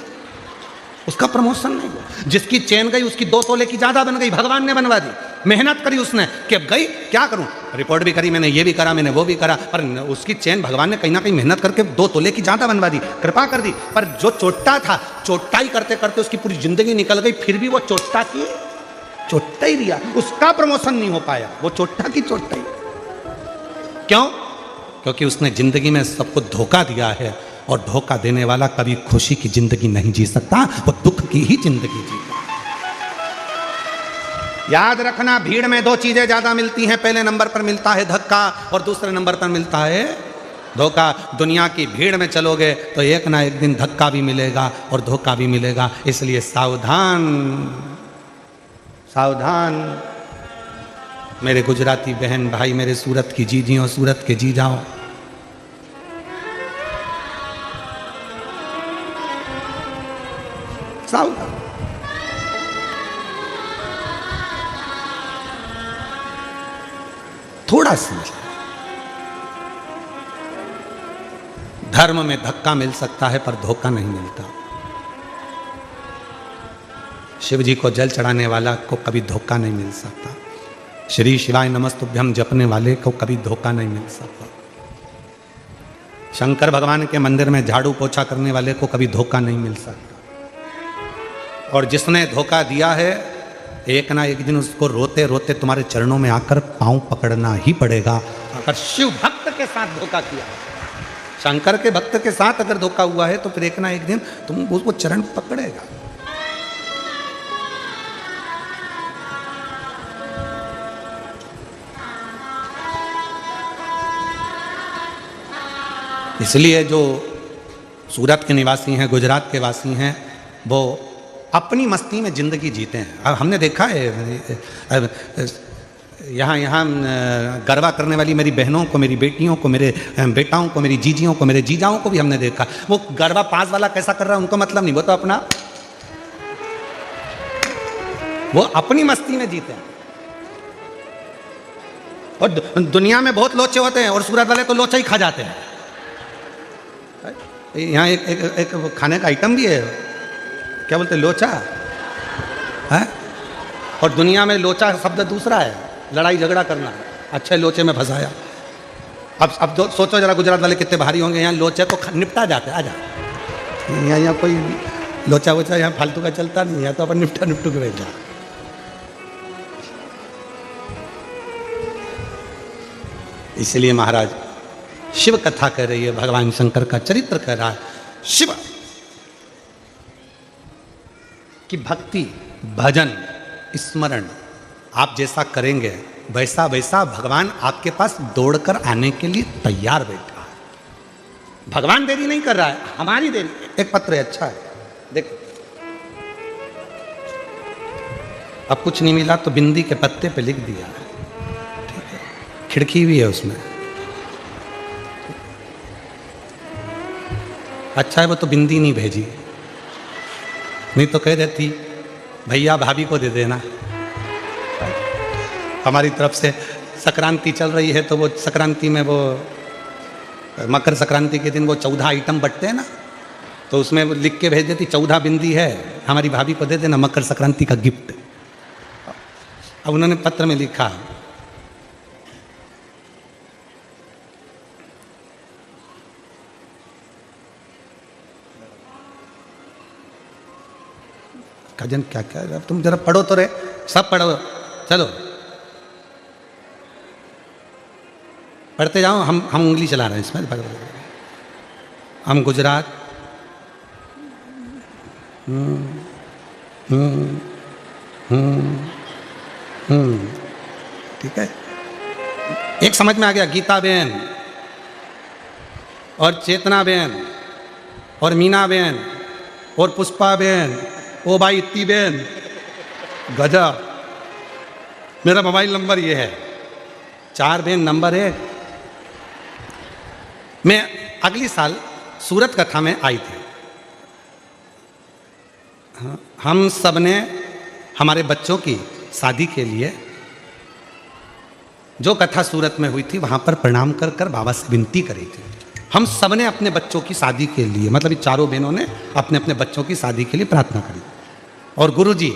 उसका प्रमोशन नहीं हुआ। जिसकी चेन गई उसकी 2 तोले की ज्यादा बन गई, भगवान ने बनवा दी। मेहनत करी उसने कि अब गई, क्या करूं, रिपोर्ट भी करी मैंने, ये भी करा मैंने, वो भी करा, पर उसकी चेन भगवान ने कहीं ना कहीं मेहनत करके 2 तोले की ज्यादा बनवा दी, कृपा कर दी। पर जो चोट्टा था, चोट्टाई करते करते उसकी पूरी जिंदगी निकल गई, फिर भी वो चोट्टा की चोट्टा ही दिया, उसका प्रमोशन नहीं हो पाया, वो चोट्टा की चोट्टा ही। क्यों? क्योंकि उसने जिंदगी में सबको धोखा दिया है, और धोखा देने वाला कभी खुशी की जिंदगी नहीं जी सकता, वो दुख की ही जिंदगी जीता। याद रखना, भीड़ में 2 चीजें ज्यादा मिलती हैं। पहले नंबर पर मिलता है धक्का और दूसरे नंबर पर मिलता है धोखा। दुनिया की भीड़ में चलोगे तो एक ना एक दिन धक्का भी मिलेगा और धोखा भी मिलेगा, इसलिए सावधान सावधान। मेरे गुजराती बहन भाई, मेरे सूरत की जीजियों, सूरत के जीजाओ, सावधान। थोड़ा समझ, धर्म में धक्का मिल सकता है पर धोखा नहीं मिलता। शिव जी को जल चढ़ाने वाला को कभी धोखा नहीं मिल सकता। श्री शिवाय नमस्तुभ्यम जपने वाले को कभी धोखा नहीं मिल सकता। शंकर भगवान के मंदिर में झाड़ू पोछा करने वाले को कभी धोखा नहीं मिल सकता। और जिसने धोखा दिया है, एक ना एक दिन उसको रोते रोते तुम्हारे चरणों में आकर पांव पकड़ना ही पड़ेगा। अगर शिव भक्त के साथ धोखा किया, शंकर के भक्त के साथ अगर धोखा हुआ है, तो फिर एक ना एक दिन तुम उसको चरण पकड़ेगा। इसलिए जो सूरत के निवासी हैं, गुजरात के वासी हैं, वो अपनी मस्ती में ज़िंदगी जीते हैं। अब हमने देखा है यहाँ गरबा करने वाली मेरी बहनों को, मेरी बेटियों को, मेरे बेटाओं को, मेरी जीजियों को, मेरे जीजाओं को भी हमने देखा। वो गरबा पास वाला कैसा कर रहा है उनको मतलब नहीं, वो तो अपना, वो अपनी मस्ती में जीते हैं। और दुनिया में बहुत लोचे होते हैं और सूरत वाले तो लोचा ही खा जाते हैं। यहाँ एक खाने का आइटम भी है, क्या बोलते हैं, लोचा है। और दुनिया में लोचा शब्द दूसरा है, लड़ाई झगड़ा करना। अच्छे लोचे में फंसाया। अब सोचो जरा, गुजरात वाले कितने भारी होंगे। यहाँ लोचे तो निपटा जाते हैं। आजा, यहाँ कोई लोचा वोचा यहाँ फालतू का चलता नहीं है, तो अपन निपटा निपटू के बैठ जा। इसलिए महाराज शिव कथा कर रही है, भगवान शंकर का चरित्र कर रहा है शिव की भक्ति, भजन, स्मरण आप जैसा करेंगे वैसा वैसा भगवान आपके पास दौड़कर आने के लिए तैयार बैठा है। भगवान देरी नहीं कर रहा है, हमारी देरी। एक पत्र है, अच्छा है, देखो। अब कुछ नहीं मिला तो बिंदी के पत्ते पे लिख दिया, ठीक है, खिड़की भी है उसमें। अच्छा है वो तो बिंदी नहीं भेजी, नहीं तो कह देती भैया भाभी को दे देना। हमारी तरफ से संक्रांति चल रही है तो वो संक्रांति में वो मकर संक्रांति के दिन वो 14 आइटम बंटते हैं ना, तो उसमें वो लिख के भेज देती 14 बिंदी है, हमारी भाभी को दे देना, मकर संक्रांति का गिफ्ट। अब उन्होंने पत्र में लिखा कजन क्या क्या, अब तुम जरा पढ़ो तो रे, सब पढ़ो, चलो पढ़ते जाओ। हम उंगली चला रहे हैं इसमें। हम गुजरात, ठीक है, एक समझ में आ गया। गीता बेन और चेतना बेन और मीना बेन और पुष्पा बेन, ओ भाई इतनी बेन, गजब। मेरा मोबाइल नंबर ये है, 4 बेन नंबर 1। मैं अगली साल सूरत कथा में आई थी। हम सब ने हमारे बच्चों की शादी के लिए जो कथा सूरत में हुई थी वहाँ पर प्रणाम कर कर बाबा से विनती करी थी। हम सब ने अपने बच्चों की शादी के लिए, मतलब चारों बहनों ने अपने अपने बच्चों की शादी के लिए प्रार्थना करी। और गुरुजी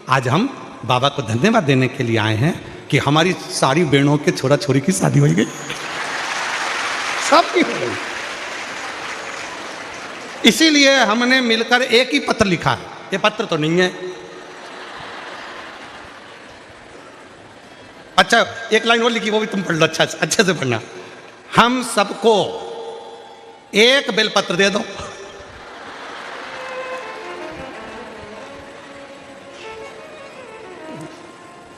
आज हम बाबा को धन्यवाद देने के लिए आए हैं कि हमारी सारी बहनों के छोरा छोरी की शादी हो गई, सबकी हो गई। इसीलिए हमने मिलकर एक ही पत्र लिखा है। ये पत्र तो नहीं है, अच्छा एक लाइन और लिखी, वो भी तुम पढ़ लो, अच्छा अच्छे से पढ़ना। हम सबको एक बेलपत्र दे दो।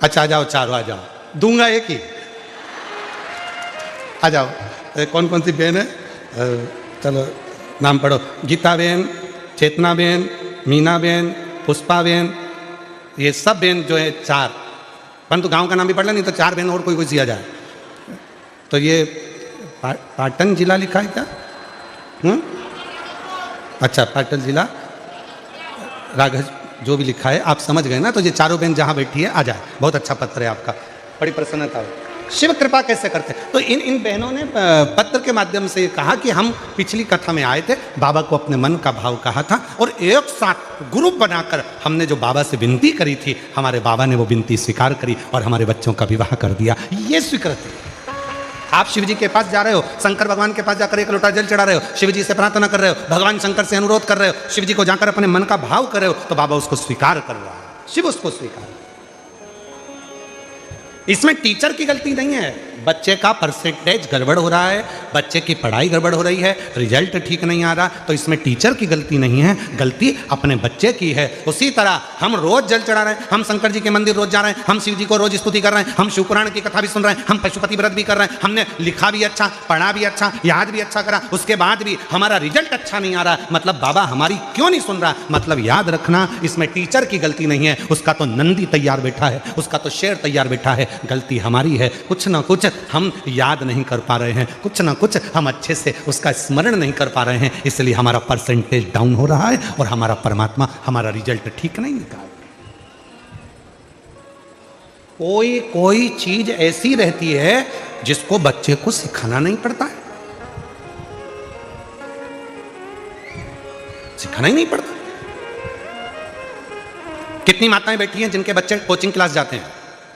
अच्छा आ जाओ, चारों आ जाओ, दूंगा एक ही, आ जाओ। कौन कौन सी बहन है, चलो नाम पढ़ो। गीता बहन, चेतना बहन, मीना बहन, पुष्पा बहन, ये सब बहन जो है 4, परंतु गांव का नाम भी पढ़ लें, नहीं तो 4 बहन और कोई कोई आ जाए। तो ये पाटन जिला लिखा है क्या? अच्छा पाटन जिला, राघव जो भी लिखा है आप समझ गए ना। तो ये चारों बहन जहाँ बैठी है आ जाए। बहुत अच्छा पत्र है आपका, बड़ी प्रसन्नता है। शिव कृपा कैसे करते हैं? तो इन बहनों ने पत्र के माध्यम से कहा कि हम पिछली कथा में आए थे, बाबा को अपने मन का भाव कहा था और एक साथ ग्रुप बनाकर हमने जो बाबा से विनती करी थी, हमारे बाबा ने वो विनती स्वीकार करी और हमारे बच्चों का विवाह कर दिया। ये स्वीकृति। आप शिव जी के पास जा रहे हो, शंकर भगवान के पास जाकर एक लोटा जल चढ़ा रहे हो, शिव जी से प्रार्थना कर रहे हो, भगवान शंकर से अनुरोध कर रहे हो, शिव जी को जाकर अपने मन का भाव कर रहे हो, तो बाबा उसको स्वीकार कर रहा है, शिव उसको स्वीकार। इसमें टीचर की गलती नहीं है, बच्चे का परसेंटेज गड़बड़ हो रहा है, बच्चे की पढ़ाई गड़बड़ हो रही है, रिजल्ट ठीक नहीं आ रहा, तो इसमें टीचर की गलती नहीं है, गलती अपने बच्चे की है। उसी तरह हम रोज जल चढ़ा रहे हैं, हम शंकर जी के मंदिर रोज जा रहे हैं, हम शिव जी को रोज स्तुति कर रहे हैं, हम शिवपुराण की कथा भी सुन रहे हैं, हम पशुपति व्रत भी कर रहे हैं, हमने लिखा भी अच्छा, पढ़ा भी अच्छा, याद भी अच्छा करा, उसके बाद भी हमारा रिजल्ट अच्छा नहीं आ रहा, मतलब बाबा हमारी क्यों नहीं सुन रहा? मतलब याद रखना, इसमें टीचर की गलती नहीं है, उसका तो नंदी तैयार बैठा है, उसका तो शेर तैयार बैठा है, गलती हमारी है। कुछ ना कुछ हम याद नहीं कर पा रहे हैं, कुछ ना कुछ हम अच्छे से उसका स्मरण नहीं कर पा रहे हैं, इसलिए हमारा परसेंटेज डाउन हो रहा है और हमारा परमात्मा हमारा रिजल्ट ठीक नहीं निकाल। कोई चीज ऐसी रहती है जिसको बच्चे को सिखाना नहीं पड़ता है, सिखाना ही नहीं पड़ता। कितनी माताएं बैठी हैं जिनके बच्चे कोचिंग क्लास जाते हैं,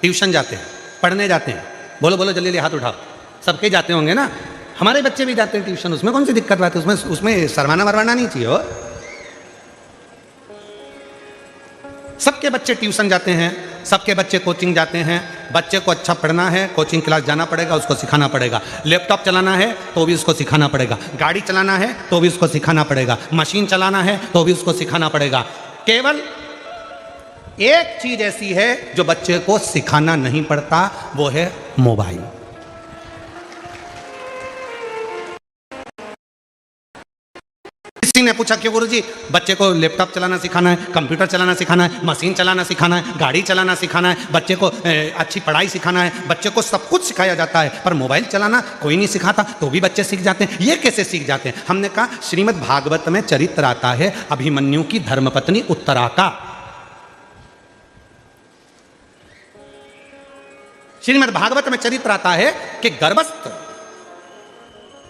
ट्यूशन जाते हैं, पढ़ने जाते हैं? बोलो बोलो जल्दी हाथ उठाओ। सबके जाते होंगे ना, हमारे बच्चे भी जाते हैं ट्यूशन, उसमें कौन सी दिक्कत बात है? उसमें शर्माना मरवाना नहीं चाहिए हो। सबके बच्चे ट्यूशन जाते हैं, सबके बच्चे कोचिंग जाते हैं। बच्चे को अच्छा पढ़ना है, कोचिंग क्लास जाना पड़ेगा, उसको सिखाना पड़ेगा। लैपटॉप चलाना है तो भी उसको सिखाना पड़ेगा, गाड़ी चलाना है तो भी उसको सिखाना पड़ेगा, मशीन चलाना है तो भी उसको सिखाना पड़ेगा। केवल एक चीज ऐसी है जो बच्चे को सिखाना नहीं पड़ता, वो है मोबाइल। किसी ने पूछा कि गुरुजी बच्चे को लैपटॉप चलाना सिखाना है, कंप्यूटर चलाना सिखाना है, मशीन चलाना सिखाना है, गाड़ी चलाना सिखाना है, बच्चे को अच्छी पढ़ाई सिखाना है, बच्चे को सब कुछ सिखाया जाता है, पर मोबाइल चलाना कोई नहीं सिखाता, तो भी बच्चे सीख जाते हैं। ये कैसे सीख जाते हैं? हमने कहा श्रीमद् भागवत में चरित्र आता है अभिमन्यु की धर्मपत्नी उत्तरा का। श्रीमद् भागवत में चरित्र आता है कि गर्भस्थ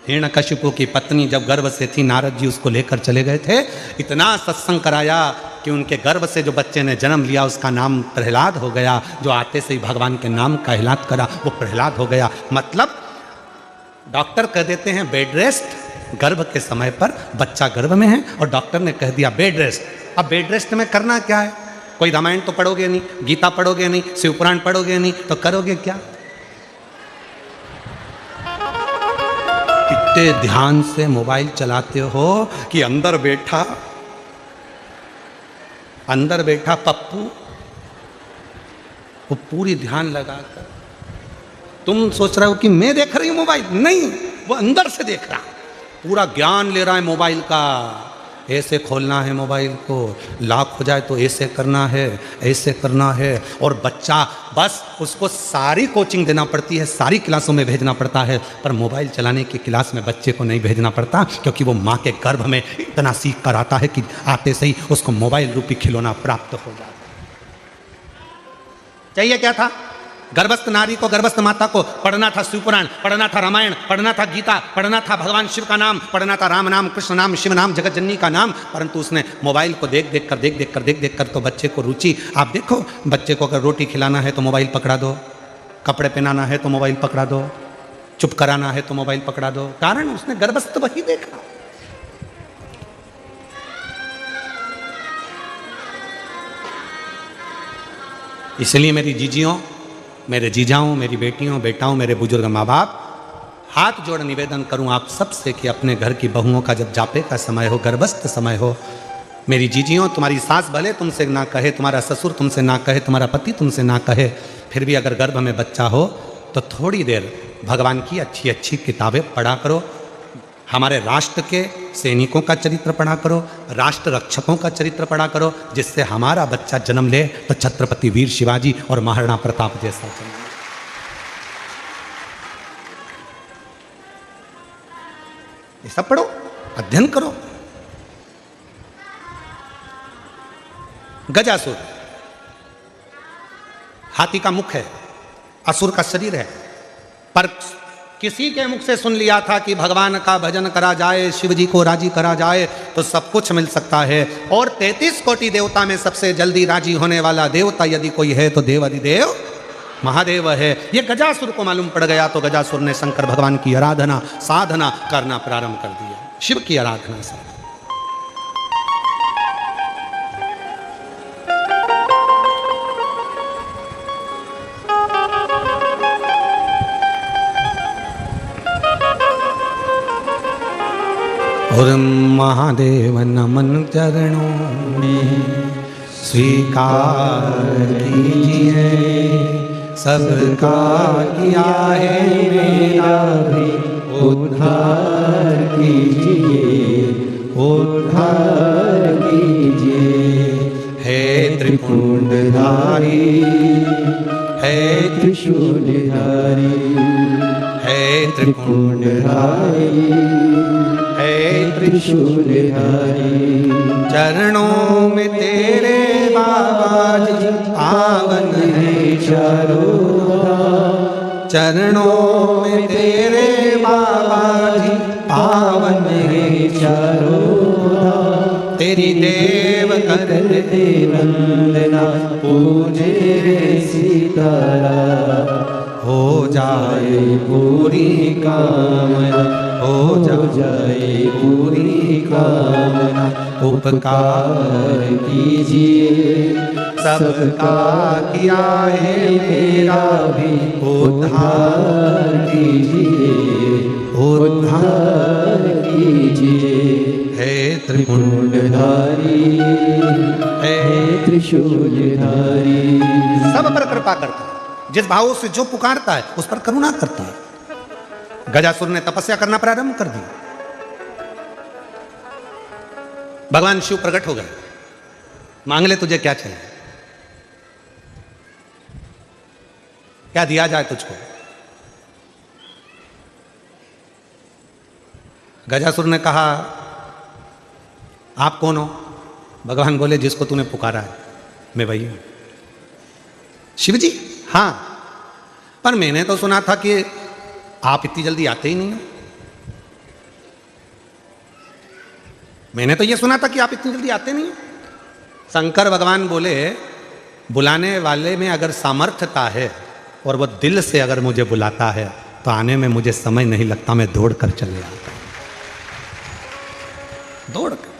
हिरण्यकशिपु की पत्नी जब गर्भ से थी, नारद जी उसको लेकर चले गए थे, इतना सत्संग कराया कि उनके गर्भ से जो बच्चे ने जन्म लिया उसका नाम प्रहलाद हो गया। जो आते से ही भगवान के नाम का हिलात करा वो प्रहलाद हो गया। मतलब डॉक्टर कह देते हैं बेड रेस्ट, गर्भ के समय पर बच्चा गर्भ में है और डॉक्टर ने कह दिया बेड रेस्ट। अब बेड रेस्ट में करना क्या है? कोई रामायण तो पढ़ोगे नहीं, गीता पढ़ोगे नहीं, शिवपुराण पढ़ोगे नहीं, तो करोगे क्या? इतने ध्यान से मोबाइल चलाते हो कि अंदर बैठा पप्पू वो पूरी ध्यान लगाकर, तुम सोच रहे हो कि मैं देख रही हूं मोबाइल, नहीं, वो अंदर से देख रहा, पूरा ज्ञान ले रहा है मोबाइल का। ऐसे खोलना है मोबाइल को, लॉक हो जाए तो ऐसे करना है, ऐसे करना है। और बच्चा बस उसको सारी कोचिंग देना पड़ती है, सारी क्लासों में भेजना पड़ता है, पर मोबाइल चलाने की क्लास में बच्चे को नहीं भेजना पड़ता, क्योंकि वो माँ के गर्भ में इतना सीख कर आता है कि आते से ही उसको मोबाइल रूपी खिलौना प्राप्त हो जाता है। चाहिए क्या था? गर्भस्थ नारी को, गर्भस्थ माता को पढ़ना था शिवपुराण, पढ़ना था रामायण, पढ़ना था गीता, पढ़ना था भगवान शिव का नाम, पढ़ना था राम नाम, कृष्ण नाम, शिव नाम, जगत जननी का नाम। परंतु उसने मोबाइल को देख देख कर तो बच्चे को रुचि। आप देखो बच्चे को अगर रोटी खिलाना है तो मोबाइल पकड़ा दो, कपड़े पहनाना है तो मोबाइल पकड़ा दो, चुप कराना है तो मोबाइल पकड़ा दो। कारण उसने गर्भस्थ वही देखा। इसलिए मेरी जीजियों, मेरे जीजाओं, मेरी बेटियों, बेटाओं, मेरे बुजुर्ग माँ बाप, हाथ जोड़ निवेदन करूं आप सबसे कि अपने घर की बहुओं का जब जापे का समय हो, गर्भस्थ समय हो, मेरी जीजियों, तुम्हारी सास भले तुमसे ना कहे, तुम्हारा ससुर तुमसे ना कहे, तुम्हारा पति तुमसे ना कहे, फिर भी अगर गर्भ में बच्चा हो तो थोड़ी देर भगवान की अच्छी अच्छी किताबें पढ़ा करो। हमारे राष्ट्र के सैनिकों का चरित्र पढ़ा करो, राष्ट्र रक्षकों का चरित्र पढ़ा करो, जिससे हमारा बच्चा जन्म ले तो छत्रपति वीर शिवाजी और महाराणा प्रताप जैसा जन्म। ये सब पढ़ो, अध्ययन करो। गजासुर हाथी का मुख है, असुर का शरीर है, पर किसी के मुख से सुन लिया था कि भगवान का भजन करा जाए, शिव जी को राजी करा जाए तो सब कुछ मिल सकता है। और 33 कोटि देवता में सबसे जल्दी राजी होने वाला देवता यदि कोई है तो देवाधिदेव महादेव है। ये गजासुर को मालूम पड़ गया तो गजासुर ने शंकर भगवान की आराधना साधना करना प्रारंभ कर दिया, शिव की आराधना से। और महादेव नमन चरणों में स्वीकार कीजिए, सबका किया है मेरा भी उद्धार कीजिए, उद्धार कीजिए। है त्रिपुंडधारी, है त्रिशूलधारी, है त्रिपुंडधारी, है त्रिशूलधारी। चरणों में तेरे बाबा जी पावन है चारों धाम, चरणों में तेरे बाबा जी पावन है चारों धाम। तेरी देव करते वंदना, पूजे सीतारा, हो जाए पूरी कामना, हो जाए पूरी कामना। उपकार कीजिए सबका किया है मेरा भी उद्धार कीजिए, उद्धार कीजिए। हे त्रिपुंडधारी, हे त्रिशूलधारी। सब पर कृपा करता है, जिस भावों से जो पुकारता है उस पर करुणा करता है। गजासुर ने तपस्या करना प्रारंभ कर दी, भगवान शिव प्रकट हो गए, मांग ले तुझे क्या चाहिए, क्या दिया जाए तुझको। गजासुर ने कहा आप कौन हो? भगवान बोले जिसको तूने पुकारा है मैं वही हूं। शिव जी हाँ, पर मैंने तो सुना था कि आप इतनी जल्दी आते ही नहीं हो। मैंने तो ये सुना था कि आप इतनी जल्दी आते नहीं हो। शंकर भगवान बोले बुलाने वाले में अगर सामर्थ्यता है और वो दिल से अगर मुझे बुलाता है तो आने में मुझे समय नहीं लगता, मैं दौड़ कर चले आता, दौड़ कर।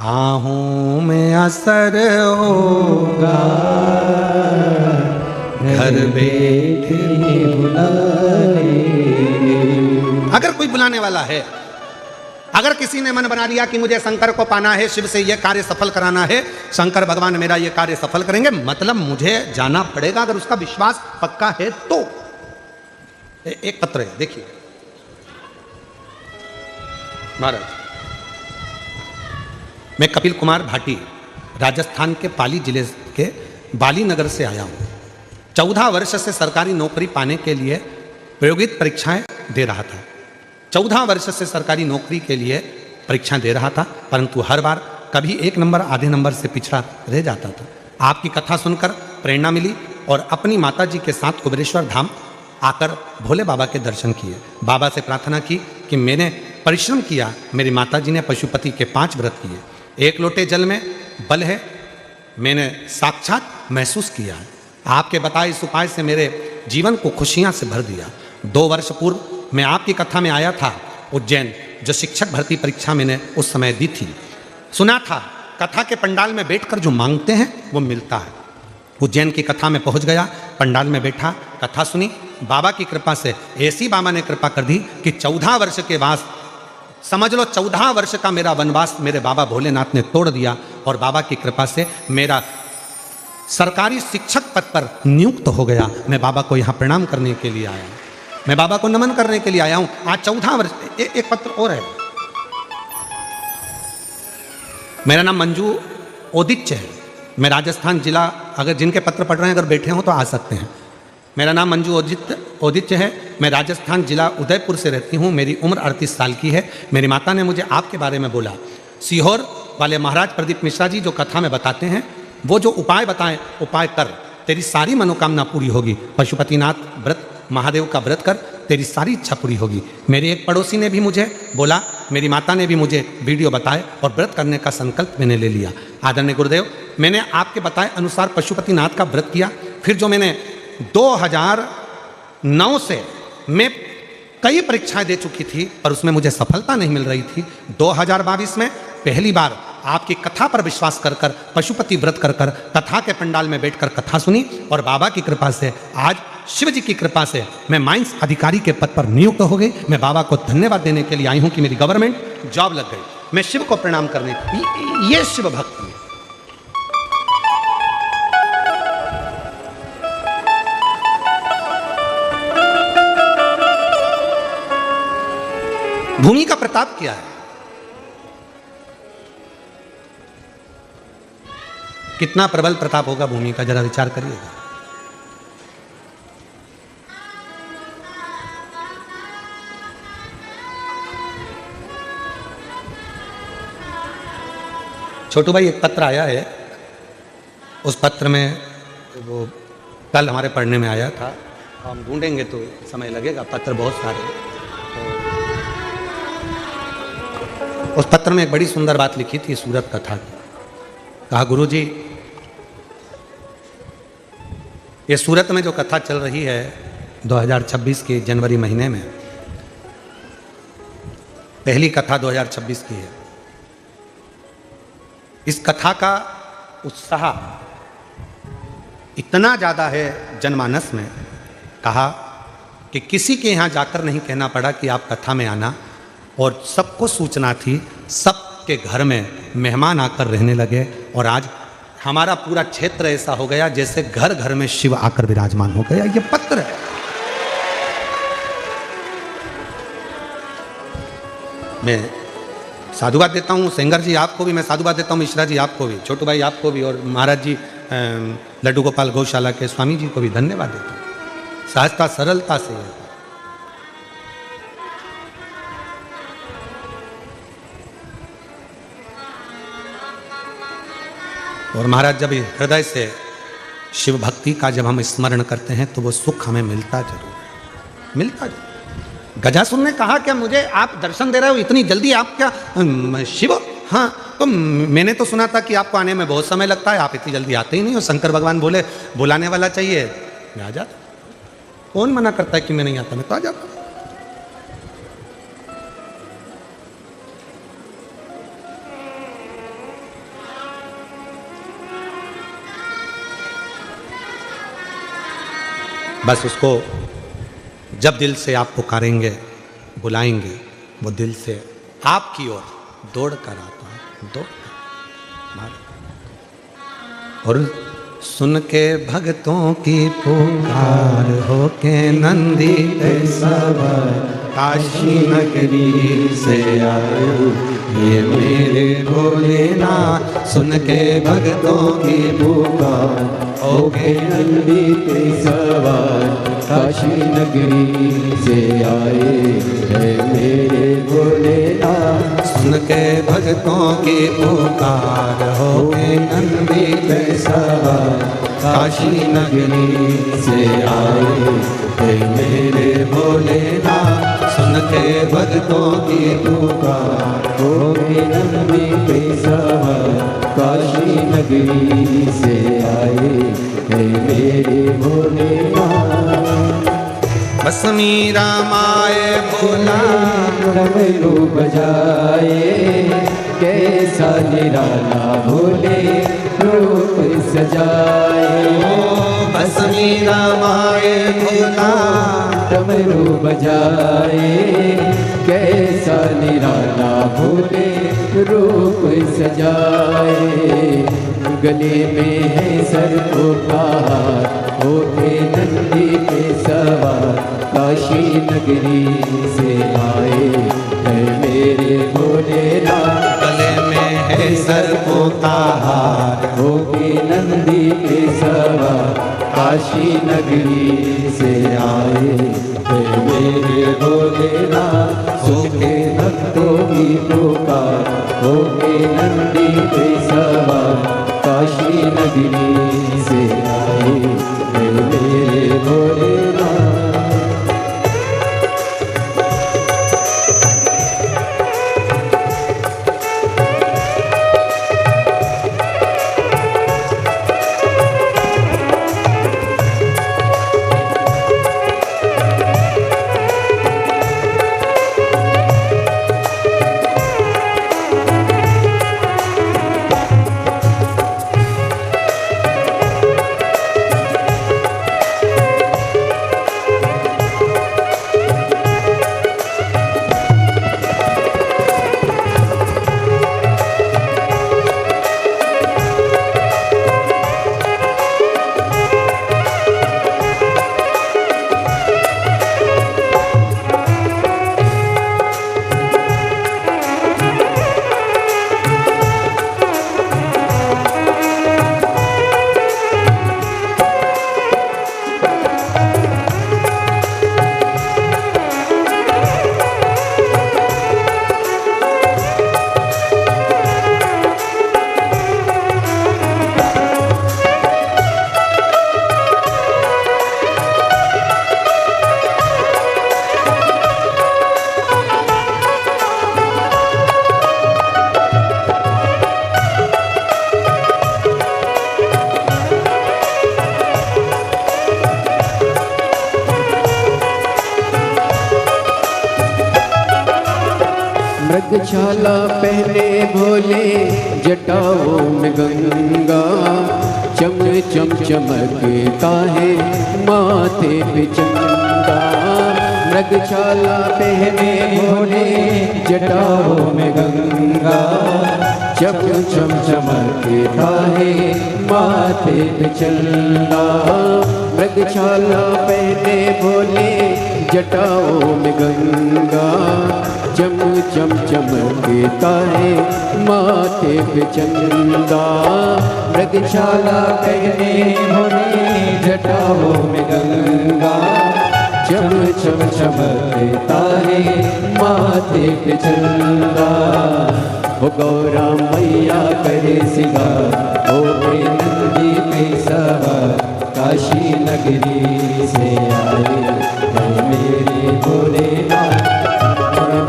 आहूं में असर होगा, घर बैठे बुलाने। अगर कोई बुलाने वाला है, अगर किसी ने मन बना लिया कि मुझे शंकर को पाना है, शिव से यह कार्य सफल कराना है, शंकर भगवान मेरा यह कार्य सफल करेंगे, मतलब मुझे जाना पड़ेगा। अगर उसका विश्वास पक्का है तो एक पत्र है, देखिए महाराज। मैं कपिल कुमार भाटी राजस्थान के पाली जिले के बाली नगर से आया हूं। 14 वर्ष से सरकारी नौकरी पाने के लिए प्रायोगिक परीक्षाएं दे रहा था। 14 वर्ष से सरकारी नौकरी के लिए परीक्षाएं दे रहा था, परंतु हर बार कभी 1 नंबर आधे नंबर से पिछड़ा रह जाता था। आपकी कथा सुनकर प्रेरणा मिली और अपनी माता जी के साथ कुबेरेश्वर धाम आकर भोले बाबा के दर्शन किए। बाबा से प्रार्थना की कि मैंने परिश्रम किया, मेरी माता जी ने पशुपति के 5 व्रत किए, 1 लोटे जल में बल है, मैंने साक्षात महसूस किया है। आपके बताए इस उपाय से मेरे जीवन को खुशियां से भर दिया। 2 वर्ष पूर्व मैं आपकी कथा में आया था उज्जैन, जो शिक्षक भर्ती परीक्षा मैंने उस समय दी थी। सुना था कथा के पंडाल में बैठकर जो मांगते हैं वो मिलता है। उज्जैन की कथा में पहुंच गया, पंडाल में बैठा, कथा सुनी। बाबा की कृपा से ऐसी बाबा ने कृपा कर दी कि 14 वर्ष के बाद, समझ लो 14 वर्ष का मेरा वनवास मेरे बाबा भोलेनाथ ने तोड़ दिया और बाबा की कृपा से मेरा सरकारी शिक्षक पद पर नियुक्त हो गया। मैं बाबा को यहाँ प्रणाम करने के लिए आया हूँ, मैं बाबा को नमन करने के लिए आया हूँ। आज 14 वर्ष। एक पत्र और है। मेरा नाम मंजू ओदिच्य है, मैं राजस्थान जिला, अगर जिनके पत्र पढ़ रहे हैं अगर बैठे हो तो आ सकते हैं। मेरा नाम मंजू ओदिच्य है, मैं राजस्थान जिला उदयपुर से रहती हूँ। मेरी उम्र 38 साल की है। मेरी माता ने मुझे आपके बारे में बोला। सीहोर वाले महाराज प्रदीप मिश्रा जी जो कथा में बताते हैं, वो जो उपाय बताएं, उपाय कर, तेरी सारी मनोकामना पूरी होगी। पशुपतिनाथ व्रत, महादेव का व्रत कर, तेरी सारी इच्छा पूरी होगी। मेरे एक पड़ोसी ने भी मुझे बोला, मेरी माता ने भी मुझे वीडियो बताए और व्रत करने का संकल्प मैंने ले लिया। आदरणीय गुरुदेव, मैंने आपके बताए अनुसार पशुपतिनाथ का व्रत किया। फिर जो मैंने 2009 से मैं कई परीक्षाएं दे चुकी थी पर उसमें मुझे सफलता नहीं मिल रही थी। 2022 में पहली बार आपकी कथा पर विश्वास कर कर, पशुपति व्रत कर कर, कथा के पंडाल में बैठकर कथा सुनी और बाबा की कृपा से, आज शिव जी की कृपा से मैं माइंस अधिकारी के पद पर नियुक्त हो गई। मैं बाबा को धन्यवाद देने के लिए आई हूं कि मेरी गवर्नमेंट जॉब लग गई। मैं शिव को प्रणाम करने, ये शिव भक्ति है। भूमि का प्रताप क्या है? कितना प्रबल प्रताप होगा भूमि का, जरा विचार करिएगा। छोटू भाई, एक पत्र आया है, उस पत्र में वो कल हमारे पढ़ने में आया था, हम ढूंढेंगे तो समय लगेगा, पत्र बहुत सारे। तो उस पत्र में एक बड़ी सुंदर बात लिखी थी सूरत कथा की। कहा, गुरुजी, ये सूरत में जो कथा चल रही है 2026 के जनवरी महीने में, पहली कथा 2026 की है। इस कथा का उत्साह इतना ज़्यादा है जनमानस में, कहा कि किसी के यहाँ जाकर नहीं कहना पड़ा कि आप कथा में आना, और सबको सूचना थी, सबके घर में मेहमान आकर रहने लगे। और आज हमारा पूरा क्षेत्र ऐसा हो गया जैसे घर घर में शिव आकर विराजमान हो गया। ये पत्र है। मैं साधुवाद देता हूँ सेंगर जी आपको भी, मैं साधुवाद देता हूँ मिश्रा जी आपको भी, छोटू भाई आपको भी, और महाराज जी लड्डू गोपाल गौशाला के स्वामी जी को भी धन्यवाद देता हूँ। सहजता सरलता से है। और महाराज जब हृदय से शिव भक्ति का जब हम स्मरण करते हैं तो वो सुख हमें मिलता जरूर है, मिलता जरूर। गजासुर ने कहा क्या मुझे आप दर्शन दे रहे हो इतनी जल्दी, आप क्या शिव? हाँ, तो मैंने तो सुना था कि आपको आने में बहुत समय लगता है, आप इतनी जल्दी आते ही नहीं हो। शंकर भगवान बोले बुलाने वाला चाहिए, मैं आ जाता। कौन मना करता है कि मैं नहीं आता, मैं तो आ जाता। बस उसको जब दिल से आप पुकारेंगे, बुलाएंगे, वो दिल से आपकी ओर दौड़ कर आता है, दौड़ कर। और सुन के भक्तों की पुकार हो के नंदी पे सवार काशी नगरी से आयो ये मेरे भोलेनाथ। सुन के भक्तों की पुकार हो के नंदी पे सवार काशी नगरी से आए है मेरे भोलेनाथ। सुन के भक्तों की पुकार हो के नंदी पे सवार काशी नगरी से आए है मेरे भोलेनाथ। सुन के भक्तों की पुकार हो के नंदी पे सवार काशी नगरी से आए है मेरे भोलेनाथ। बस मीरा माए भोला डमरू बजाए कैसा निराला भोले रूप सजाए। बस मीरा माए भोला डमरू बजाए कैसा निराला भोले रूप सजाए। गले में है सर्पों का हार होके नंदी पे सवार काशी नगरी से आए है मेरे भोलेनाथ। गले में है सर्पों का हार होके नंदी पे सवार काशी नगरी से आए है मेरे भोलेनाथ। सुखे भक्तों की पुकार होके नंदी पे सवार काशी नगरी से आए है मेरे भोलेनाथ। मृगशाला पहने भोले जटाओं में गंगा, चम चम चमकता है माथे पे चंदा। मृगशाला पहने भोले जटाओं में गंगा, चम चम चमकता है माथे पे चंदा। मृगशाला पहने भोले जटाओं में गंगा, चम चम चमकता है माथे पे चंदा। मृगशाला पहने भोले जटाओं में गंगा, चम चम चमकता है माथे पे चंदा। हो गौरा मैया करे सिंगार, हो गए नंदी पे सवार, काशी नगरी से आए मेरे भोलेनाथ।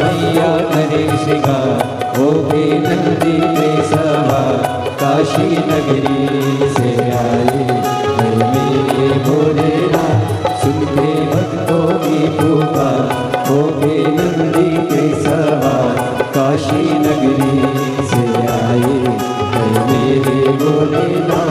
मैया करे सिंगार, हो गए नंदी पे सवार, काशी नगरी से आए मेरे भोलेनाथ। सुनते भक्तों की पुकार, हो गए नंदी पे सवार, काशी नगरी से आए मेरे भोलेनाथ।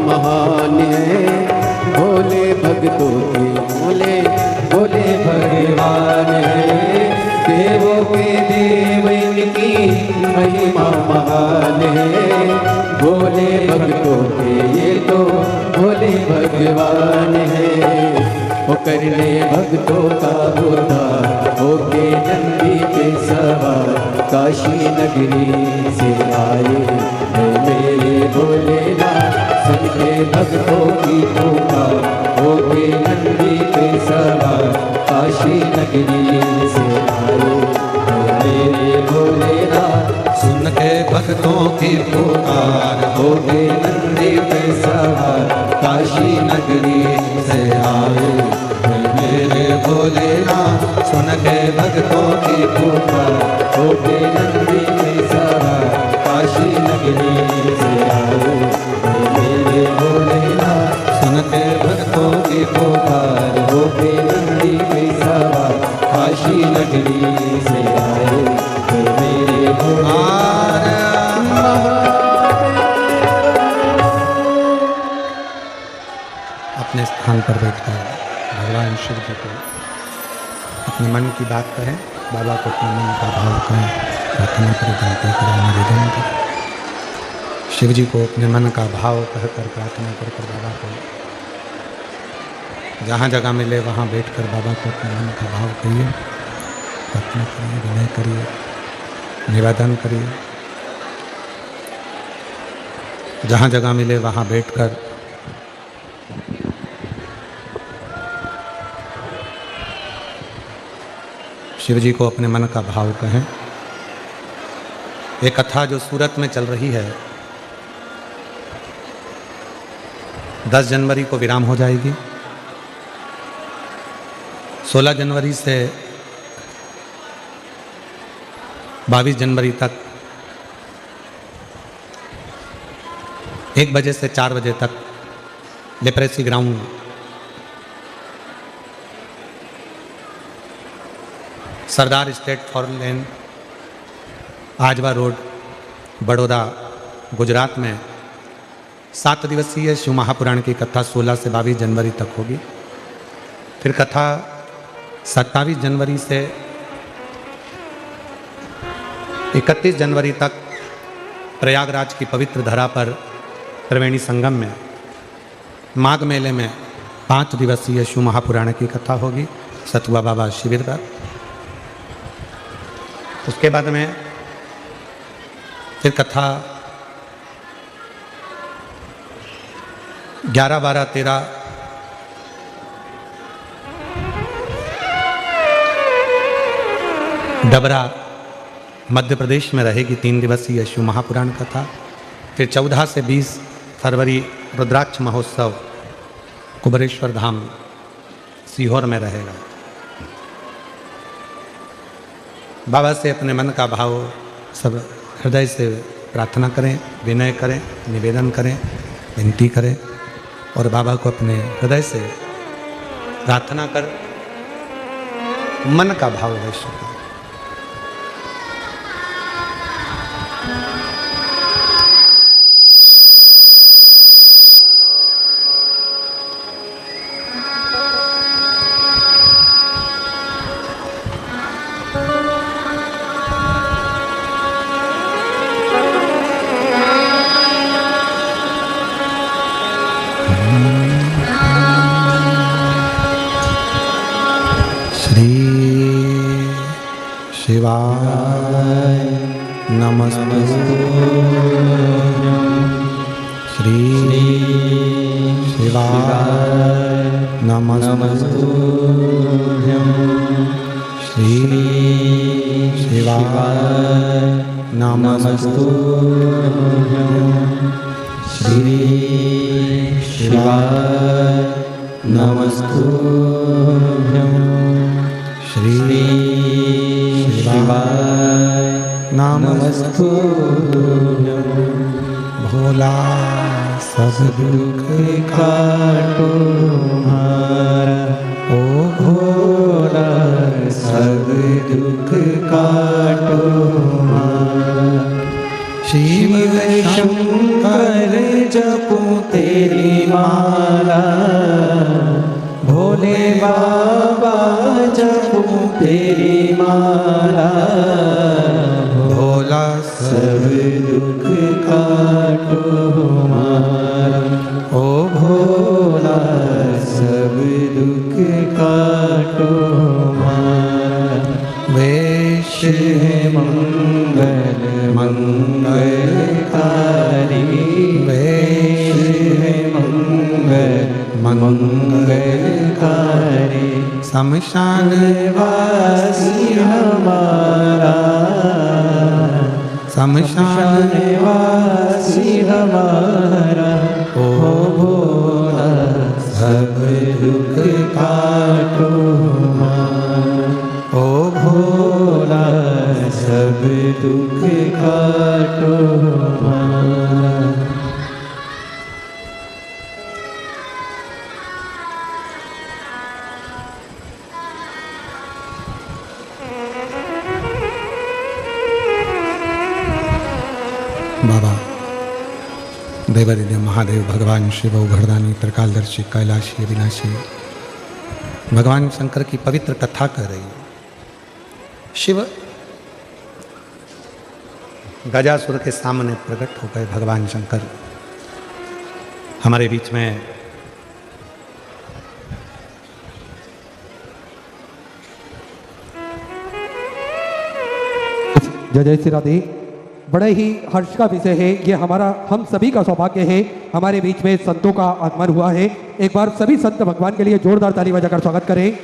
महान है, भोले भक्तों के भोले भोले भगवान है। देवों के देव इनकी महिमा महान है, भोले भक्तों के ये तो भोले भगवान है। वो करने भक्तों का उद्धार, होके नंदी पे सवार, काशी नगरी से आए मेरे भोलेनाथ। सबके भक्तों की पुकार, होके नंदी पे सवार, काशी नगरी से आए मेरे भोलेनाथ। सुन के भक्तों की पुकार, होके नंदी पे सवार, काशी नगरी से आए मेरे भोलेनाथ। सुन के भक्तों की पुकार, होके नंदी पे सवार, काशी नगरी से आए मेरे भोलेनाथ। सुन के भक्तों की पुकार, होके नंदी पे सवार, काशी नगरी से आए मेरे भोलेनाथ। अपने स्थान पर बैठकर भगवान शिव जी को अपने मन की बात कहें, बाबा को अपने मन का भाव कहें, प्रार्थना करें, विनती करें, निवेदन करें। शिव जी को अपने मन का भाव कहकर प्रार्थना कर बाबा को जहाँ जगह मिले वहाँ बैठकर बाबा को अपने मन का भाव कहिए, प्रार्थना करिए, विनय करिए, निवेदन करिए। जहाँ जगह मिले वहाँ बैठकर शिव जी को अपने मन का भाव कहें। एक कथा जो सूरत में चल रही है 10 जनवरी को विराम हो जाएगी। 16 जनवरी से 22 जनवरी तक 1 बजे से 4 बजे तक लेप्रेसी ग्राउंड सरदार स्टेट फॉरेन लैंड आजवा रोड बड़ौदा गुजरात में 7 दिवसीय शिव महापुराण की कथा 16 से 22 जनवरी तक होगी। फिर कथा 27 जनवरी से 31 जनवरी तक प्रयागराज की पवित्र धरा पर त्रिवेणी संगम में माघ मेले में 5 दिवसीय शिव महापुराण की कथा होगी सतुआ बाबा शिविर पर। उसके बाद में फिर कथा 11, 12, 13 डबरा मध्य प्रदेश में रहेगी 3 दिवसीय शिव महापुराण कथा। फिर 14 से 20 फरवरी रुद्राक्ष महोत्सव कुबरेश्वर धाम सीहोर में रहेगा। बाबा से अपने मन का भाव सब हृदय से प्रार्थना करें, विनय करें, निवेदन करें, विनती करें और बाबा को अपने हृदय से प्रार्थना कर मन का भाव वैश्य करें। शिवाय नमस्तुभ्यं श्री शिवाय नमस्तुभ्यं श्री शिवाय नमस्तुभ्यं श्री शिवाय नमस्तुभ्यं श्री शिवाय नमस्तुभ्यं। भोला सब दुख काटो हमारा, ओ भोला सब दुख काटो हमारा। शिव शंकर जपूं तेरी माला, भोले बाबा जपूं तेरी माला। भोला सब दुख काटो हमारा, ओ भोला सब दुख काटो हमारा। वेश है मंगल मंगलकारी, वेश है मंगल मंगलकारी। शमशान वासी हमारा, शमशान वासी हमारा। ओ भोला सब दुख काटो हमारा, ओ भोला सब दुख काटो हमारा। बाबा देवादिदेव महादेव भगवान शिव उघड़दानी त्रिकालदर्शी कैलाशी अविनाशी भगवान शंकर की पवित्र कथा कर रही है। शिव गजासुर के सामने प्रकट हो गए। भगवान शंकर हमारे बीच में जय जय श्री राधे। बड़े ही हर्ष का विषय है ये, हमारा हम सभी का सौभाग्य है। हमारे बीच में संतों का आगमन हुआ है। एक बार सभी संत भगवान के लिए जोरदार ताली बजाकर स्वागत करें,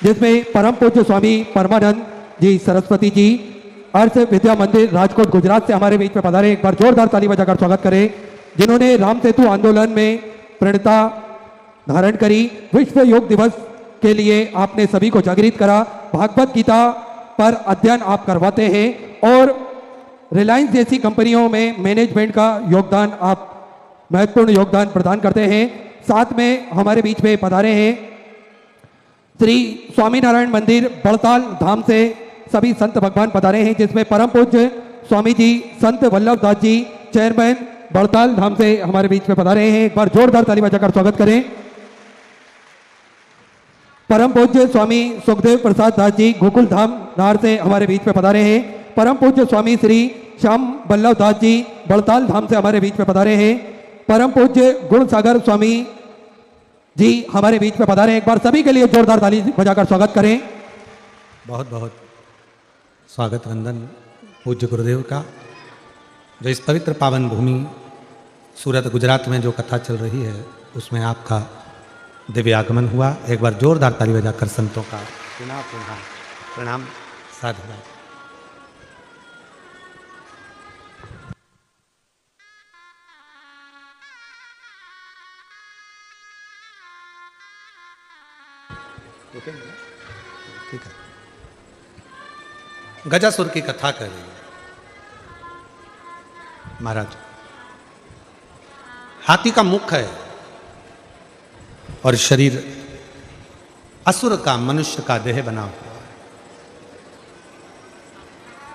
जिसमें परम पूज्य स्वामी परमानंद जी सरस्वती जी अर्थ विद्या मंदिर राजकोट गुजरात से हमारे बीच में पधारे। एक बार जोरदार ताली बजाकर स्वागत करें, जिन्होंने राम सेतु आंदोलन में प्रणता धारण करी। विश्व योग दिवस के लिए आपने सभी को जागृत करा। भागवत गीता पर अध्ययन आप करवाते हैं और रिलायंस जैसी कंपनियों में मैनेजमेंट का योगदान आप महत्वपूर्ण योगदान प्रदान करते हैं। साथ में हमारे बीच में पधारे हैं श्री स्वामीनारायण मंदिर बड़ताल धाम से सभी संत भगवान पधारे हैं, जिसमें परम पूज्य स्वामी जी संत वल्लभ दास जी चेयरमैन बड़ताल धाम से हमारे बीच में पधारे हैं। एक बार जोरदार ताली बजाकर स्वागत करें। परम पूज्य स्वामी सुखदेव प्रसाद दास जी गोकुल धाम नार से हमारे बीच में पधारे हैं। परम पूज्य स्वामी श्री श्याम वल्लभ दास जी बड़ताल धाम से हमारे बीच में पधारे हैं। परम पूज्य गुण सागर स्वामी जी हमारे बीच में पधारे हैं। एक बार सभी के लिए जोरदार ताली बजाकर स्वागत करें। बहुत बहुत स्वागत वंदन पूज्य गुरुदेव का, जो इस पवित्र पावन भूमि सूरत गुजरात में जो कथा चल रही है उसमें आपका दिव्य आगमन हुआ। एक बार जोरदार ताली बजाकर संतों का पुनः पुनः प्रणाम साधुवाद। ठीक है। गजासुर की कथा कर रही है महाराज। हाथी का मुख है और शरीर असुर का मनुष्य का देह बना हुआ है,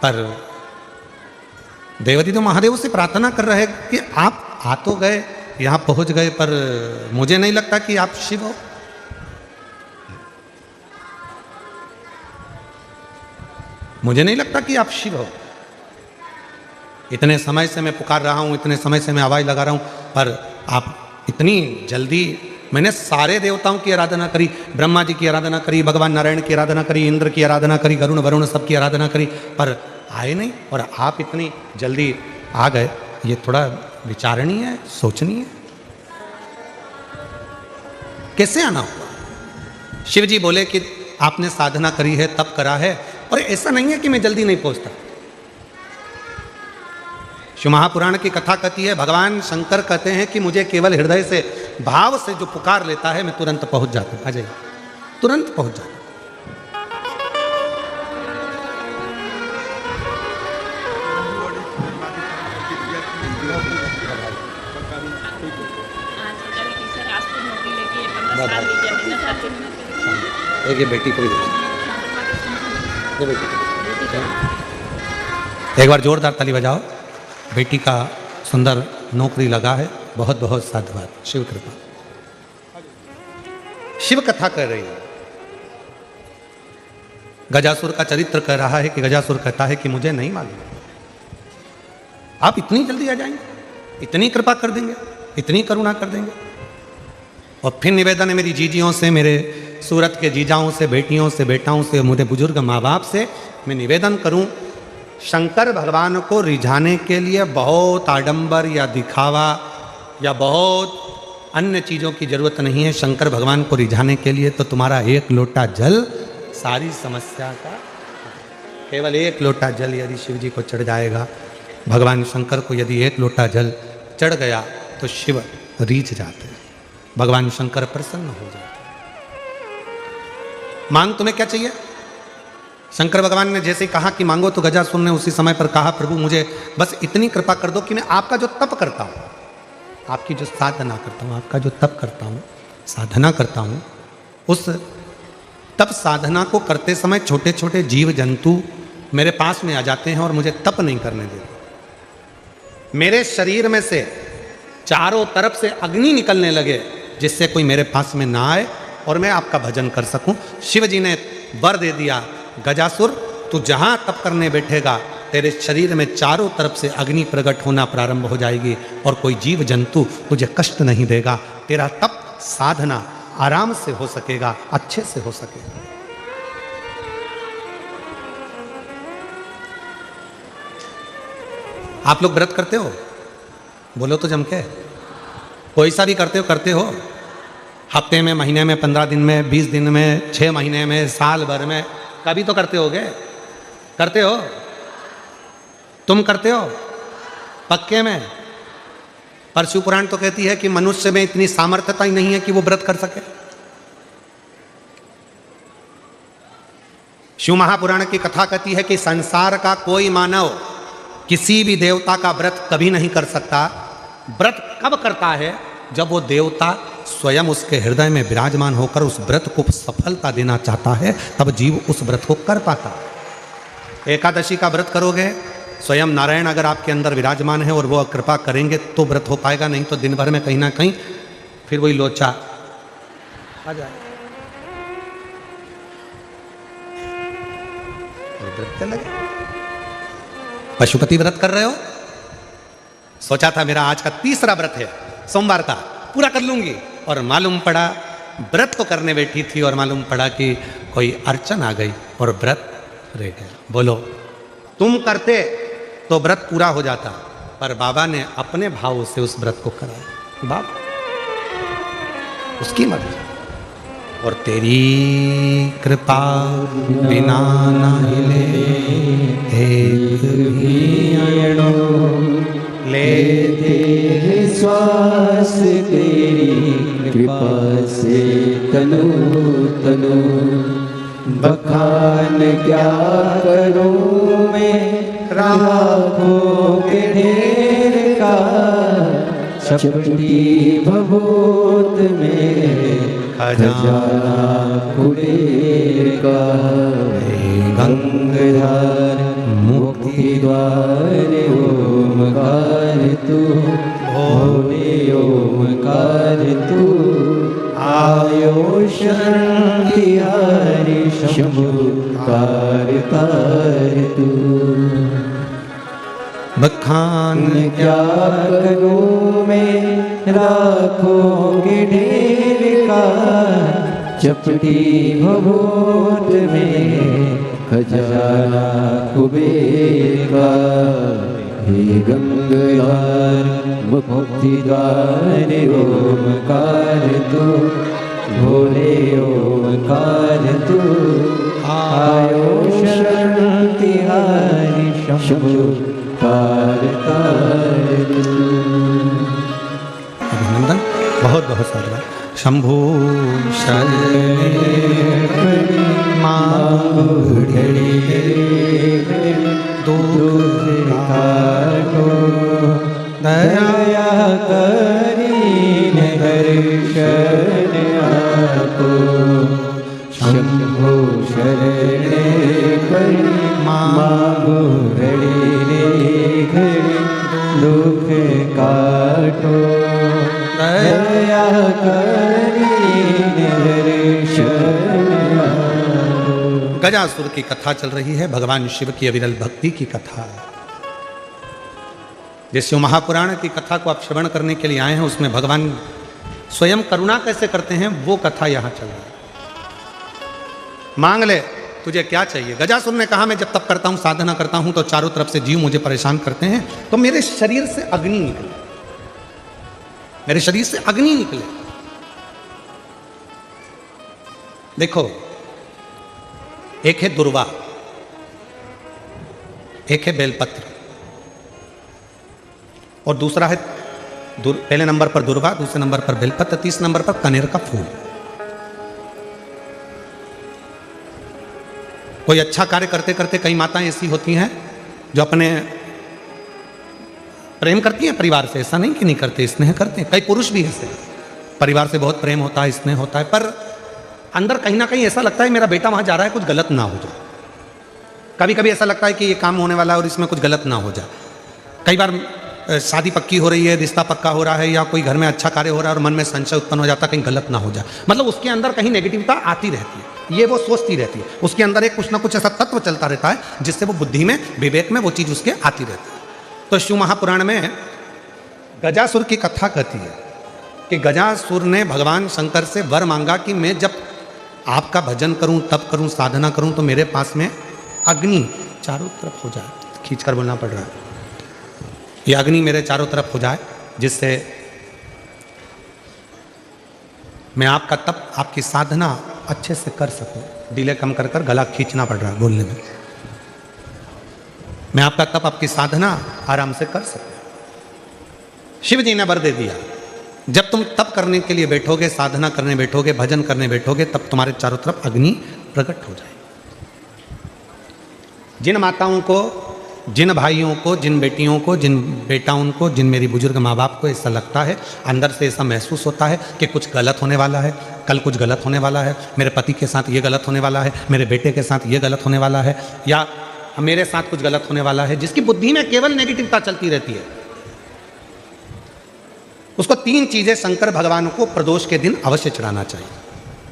पर देवदी तो महादेव से प्रार्थना कर रहे हैं कि आप आ तो गए, यहां पहुंच गए, पर मुझे नहीं लगता कि आप शिव हो। मुझे नहीं लगता कि आप शिव हो। इतने समय से मैं पुकार रहा हूं, इतने समय से मैं आवाज लगा रहा हूं, पर आप इतनी जल्दी। मैंने सारे देवताओं की आराधना करी, ब्रह्मा जी की आराधना करी, भगवान नारायण की आराधना करी, इंद्र की आराधना करी, गरुण वरुण सबकी आराधना करी, पर आए नहीं, और आप इतनी जल्दी आ गए। ये थोड़ा विचारणीय है, सोचनीय है। कैसे आना हुआ? शिव जी बोले कि आपने साधना करी है, तप करा है, और ऐसा नहीं है कि मैं जल्दी नहीं पहुंचता। शिव महापुराण की कथा कहती है, भगवान शंकर कहते हैं कि मुझे केवल हृदय से भाव से जो पुकार लेता है मैं तुरंत पहुंच जाता हूं। आ जाइए, तुरंत पहुंच जाता हूं। एक ये बेटी को भी दे बेटी को। एक बार जोरदार ताली बजाओ। बेटी का सुंदर नौकरी लगा है। बहुत बहुत साधुवाद, शिव कृपा। शिव कथा कर रही है। गजासुर का चरित्र कह रहा है कि गजासुर कहता है कि मुझे नहीं मालूम, आप इतनी जल्दी आ जाएंगे, इतनी कृपा कर देंगे, इतनी करुणा कर देंगे। और फिर निवेदन है मेरी जीजियों से, मेरे सूरत के जीजाओं से, बेटियों से, बेटाओं से, मेरे बुजुर्ग माँ बाप से मैं निवेदन करूं, शंकर भगवान को रिझाने के लिए बहुत आडंबर या दिखावा या बहुत अन्य चीज़ों की जरूरत नहीं है। शंकर भगवान को रिझाने के लिए तो तुम्हारा एक लोटा जल सारी समस्या का, केवल एक लोटा जल यदि शिव जी को चढ़ जाएगा, भगवान शंकर को यदि एक लोटा जल चढ़ गया तो शिव रीझ जाते हैं, भगवान शंकर प्रसन्न हो जाते हैं। मांग तुम्हें क्या चाहिए? शंकर भगवान ने जैसे कहा कि मांगो, तो गजासुर ने उसी समय पर कहा, प्रभु मुझे बस इतनी कृपा कर दो कि मैं आपका जो तप करता हूँ, आपकी जो साधना करता हूँ, आपका जो तप करता हूँ, साधना करता हूँ, उस तप साधना को करते समय छोटे छोटे जीव जंतु मेरे पास में आ जाते हैं और मुझे तप नहीं करने देते। मेरे शरीर में से चारों तरफ से अग्नि निकलने लगे, जिससे कोई मेरे पास में ना आए और मैं आपका भजन कर सकूं। शिव जी ने वर दे दिया, गजासुर तू जहां तप करने बैठेगा तेरे शरीर में चारों तरफ से अग्नि प्रकट होना प्रारंभ हो जाएगी और कोई जीव जंतु तुझे कष्ट नहीं देगा। तेरा तप साधना आराम से हो सकेगा, अच्छे से हो सकेगा। आप लोग व्रत करते हो? बोलो तो जम के। कोई सा भी करते हो? हफ्ते में, महीने में, 15 दिन में, 20 दिन में, 6 महीने में, साल भर में, कभी तो करते होगे। करते हो? तुम करते हो पक्के में? पर शिव पुराण तो कहती है कि मनुष्य में इतनी सामर्थ्यता ही नहीं है कि वो व्रत कर सके। शिव महापुराण की कथा कहती है कि संसार का कोई मानव किसी भी देवता का व्रत कभी नहीं कर सकता। व्रत कब करता है? जब वो देवता स्वयं उसके हृदय में विराजमान होकर उस व्रत को सफलता देना चाहता है, तब जीव उस व्रत को कर पाता। एकादशी का व्रत करोगे, स्वयं नारायण अगर आपके अंदर विराजमान है और वो कृपा करेंगे तो व्रत हो पाएगा, नहीं तो दिन भर में कहीं ना कहीं फिर वही लोचा आ जाए और व्रत चला गया। पशुपति व्रत कर रहे हो, सोचा था मेरा आज का तीसरा व्रत है, सोमवार का पूरा कर लूंगी, और मालूम पड़ा व्रत तो करने बैठी थी और मालूम पड़ा कि कोई अड़चन आ गई और व्रत रह गया। बोलो, तुम करते तो व्रत पूरा हो जाता, पर बाबा ने अपने भाव से उस व्रत को कराया। बाबा उसकी मर्जी, और तेरी कृपा बिना न हिले एक भी लेते श्वास तेरी कृपा से तनु तनु। बखान क्या करूं मैं राखों के ढेर का, चपटी भभूत में खजाना कुबेर का। गंगाधर मुक्ति द्वार ओमकार तू, भोले ओमकार तू। आयो शरण तिहारी शंभु कारतार तू। बखान क्या करूं मैं राखों के ढेर का, चपटी भभूत में खजाना कुबेर का। हे गंगाधर मुक्ति द्वार ओमकार तू, भोले ओमकार तू। आयो शरण तिहारी शंभु कारतार तू। अभिनंदन, बहुत बहुत साधुवाद। शंभु शरण दुख काटो, दया करीन दर्शन आपको। शंभु शरण मांगो घड़ी रे घड़ी, दुख काटो दया करीन दर्शन। गजासुर की कथा चल रही है, भगवान शिव की अविरल भक्ति की कथा। जिस शिव महापुराण की कथा को आप श्रवण करने के लिए आए हैं, उसमें भगवान स्वयं करुणा कैसे करते हैं वो कथा यहां चल रही है। मांग ले तुझे क्या चाहिए। गजासुर ने कहा मैं जब तप करता हूं, साधना करता हूं, तो चारों तरफ से जीव मुझे परेशान करते हैं, तो मेरे शरीर से अग्नि निकले, मेरे शरीर से अग्नि निकले। देखो, एक है दुर्वा, एक है बेलपत्र, और दूसरा है पहले नंबर पर दुर्वा, दूसरे नंबर पर बेलपत्र, तीसरे नंबर पर कनेर का फूल। कोई अच्छा कार्य करते करते कई माताएं ऐसी होती हैं जो अपने प्रेम करती हैं परिवार से, ऐसा नहीं कि नहीं करते, स्नेह करते हैं। कई पुरुष भी ऐसे, परिवार से बहुत प्रेम होता है, स्नेह होता है, पर अंदर कहीं ना कहीं ऐसा लगता है मेरा बेटा वहां जा रहा है, कुछ गलत ना हो जाए। कभी कभी ऐसा लगता है कि ये काम होने वाला है और इसमें कुछ गलत ना हो जाए। कई बार शादी पक्की हो रही है, रिश्ता पक्का हो रहा है, या कोई घर में अच्छा कार्य हो रहा है और मन में संशय उत्पन्न हो जाता है कहीं गलत ना हो जाए। मतलब उसके अंदर कहीं नेगेटिविटी आती रहती है, ये वो सोचती रहती है, उसके अंदर एक कुछ ना कुछ ऐसा तत्व चलता रहता है जिससे वो बुद्धि में, विवेक में वो चीज़ उसके आती रहती है। तो शिव महापुराण में गजासुर की कथा कहती है कि गजासुर ने भगवान शंकर से वर मांगा कि मैं जब आपका भजन करूं, तप करूं, साधना करूं, तो मेरे पास में अग्नि चारों तरफ हो जाए। खींच कर बोलना पड़ रहा है, ये अग्नि मेरे चारों तरफ हो जाए, जिससे मैं आपका तप, आपकी साधना अच्छे से कर सकूं। डिले कम कर कर गला खींचना पड़ रहा है बोलने में। मैं आपका तप, आपकी साधना आराम से कर सकूं। शिव जी ने वर दे दिया, जब तुम तप करने के लिए बैठोगे, साधना करने बैठोगे, भजन करने बैठोगे, तब तुम्हारे चारों तरफ अग्नि प्रकट हो जाए। जिन माताओं को, जिन भाइयों को, जिन बेटियों को, जिन बेटाओं को, जिन मेरी बुजुर्ग माँ बाप को ऐसा लगता है, अंदर से ऐसा महसूस होता है कि कुछ गलत होने वाला है, कल कुछ गलत होने वाला है, मेरे पति के साथ ये गलत होने वाला है, मेरे बेटे के साथ ये गलत होने वाला है, या मेरे साथ कुछ गलत होने वाला है, जिसकी बुद्धि में केवल नेगेटिवता चलती रहती है, उसको 3 चीजें शंकर भगवान को प्रदोष के दिन अवश्य चढ़ाना चाहिए।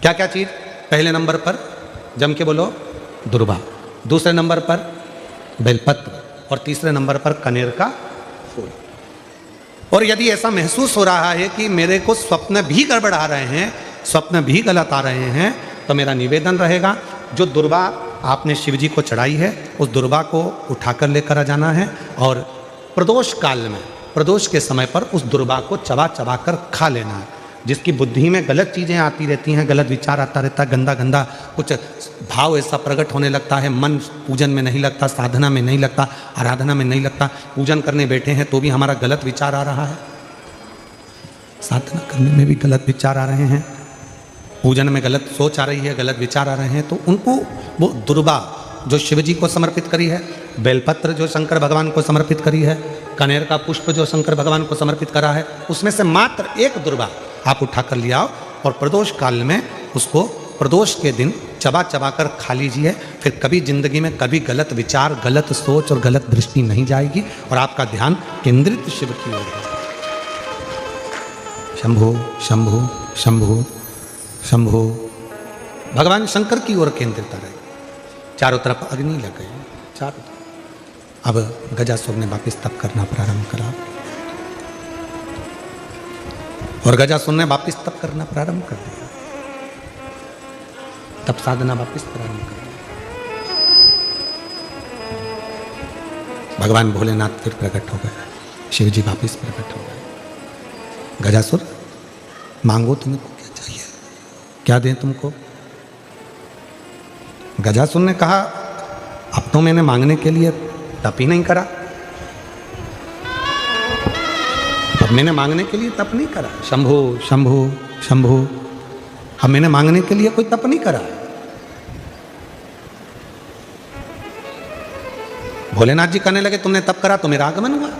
क्या क्या चीज? पहले नंबर पर जम के बोलो दुर्वा, दूसरे नंबर पर बेलपत्र, और तीसरे नंबर पर कनेर का फूल। और यदि ऐसा महसूस हो रहा है कि मेरे को स्वप्न भी गड़बड़ आ रहे हैं, स्वप्न भी गलत आ रहे हैं, तो मेरा निवेदन रहेगा, जो दुर्वा आपने शिव जी को चढ़ाई है उस दुर्वा को उठाकर लेकर आ जाना है, और प्रदोष काल में, प्रदोष के समय पर उस दुर्वा को चबा चबा कर खा लेना है। जिसकी बुद्धि में गलत चीज़ें आती रहती हैं, गलत विचार आता रहता है, गंदा गंदा कुछ भाव ऐसा प्रकट होने लगता है, मन पूजन में नहीं लगता, साधना में नहीं लगता, आराधना में नहीं लगता, पूजन करने बैठे हैं तो भी हमारा गलत विचार आ रहा है, साधना करने में भी गलत विचार आ रहे हैं, पूजन में गलत सोच आ रही है, गलत विचार आ रहे हैं, तो उनको वो दुर्वा जो शिव जी को समर्पित करी है, बेलपत्र जो शंकर भगवान को समर्पित करी है, कनेर का पुष्प जो शंकर भगवान को समर्पित करा है, उसमें से मात्र एक दुर्वा आप उठा कर ले आओ और प्रदोष काल में उसको प्रदोष के दिन चबा चबा कर खा लीजिए। फिर कभी जिंदगी में कभी गलत विचार, गलत सोच और गलत दृष्टि नहीं जाएगी और आपका ध्यान केंद्रित शिव की ओर है। शंभो शंभो शंभो शंभो, भगवान शंकर की ओर केंद्रित रहे। चारों तरफ अग्नि लग गई, चारों तरफ। अब गजासुर ने वापिस तप करना प्रारंभ करा और गजासुर ने वापिस तप करना प्रारंभ कर दिया, तप साधना वापिस प्रारंभ कर दिया। भगवान भोलेनाथ फिर प्रकट हो गए, शिव जी वापिस प्रकट हो गए। गजासुर मांगो, तुमको क्या चाहिए, क्या दें तुमको? गजासुर ने कहा, अब तो मैंने मांगने के लिए तप ही नहीं करा, अब मैंने मांगने के लिए तप नहीं करा। शंभो शंभो शंभो, अब मैंने मांगने के लिए कोई तप नहीं करा। भोलेनाथ जी कहने लगे, तुमने तप करा तो मेरा आगमन हुआ।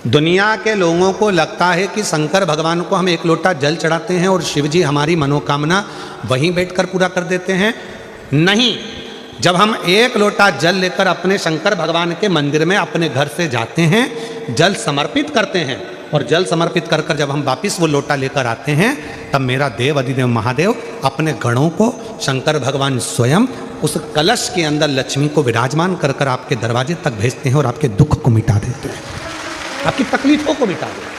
दुनिया के लोगों को लगता है कि शंकर भगवान को हम एक लोटा जल चढ़ाते हैं और शिव जी हमारी मनोकामना वहीं बैठकर पूरा कर देते हैं। नहीं, जब हम एक लोटा जल लेकर अपने शंकर भगवान के मंदिर में अपने घर से जाते हैं, जल समर्पित करते हैं और जल समर्पित कर कर जब हम वापिस वो लोटा लेकर आते हैं, तब मेरा देव अधिदेव महादेव अपने गणों को, शंकर भगवान स्वयं उस कलश के अंदर लक्ष्मी को विराजमान कर कर आपके दरवाजे तक भेजते हैं और आपके दुख को मिटा देते हैं, आपकी तकलीफों को मिटा देते हैं,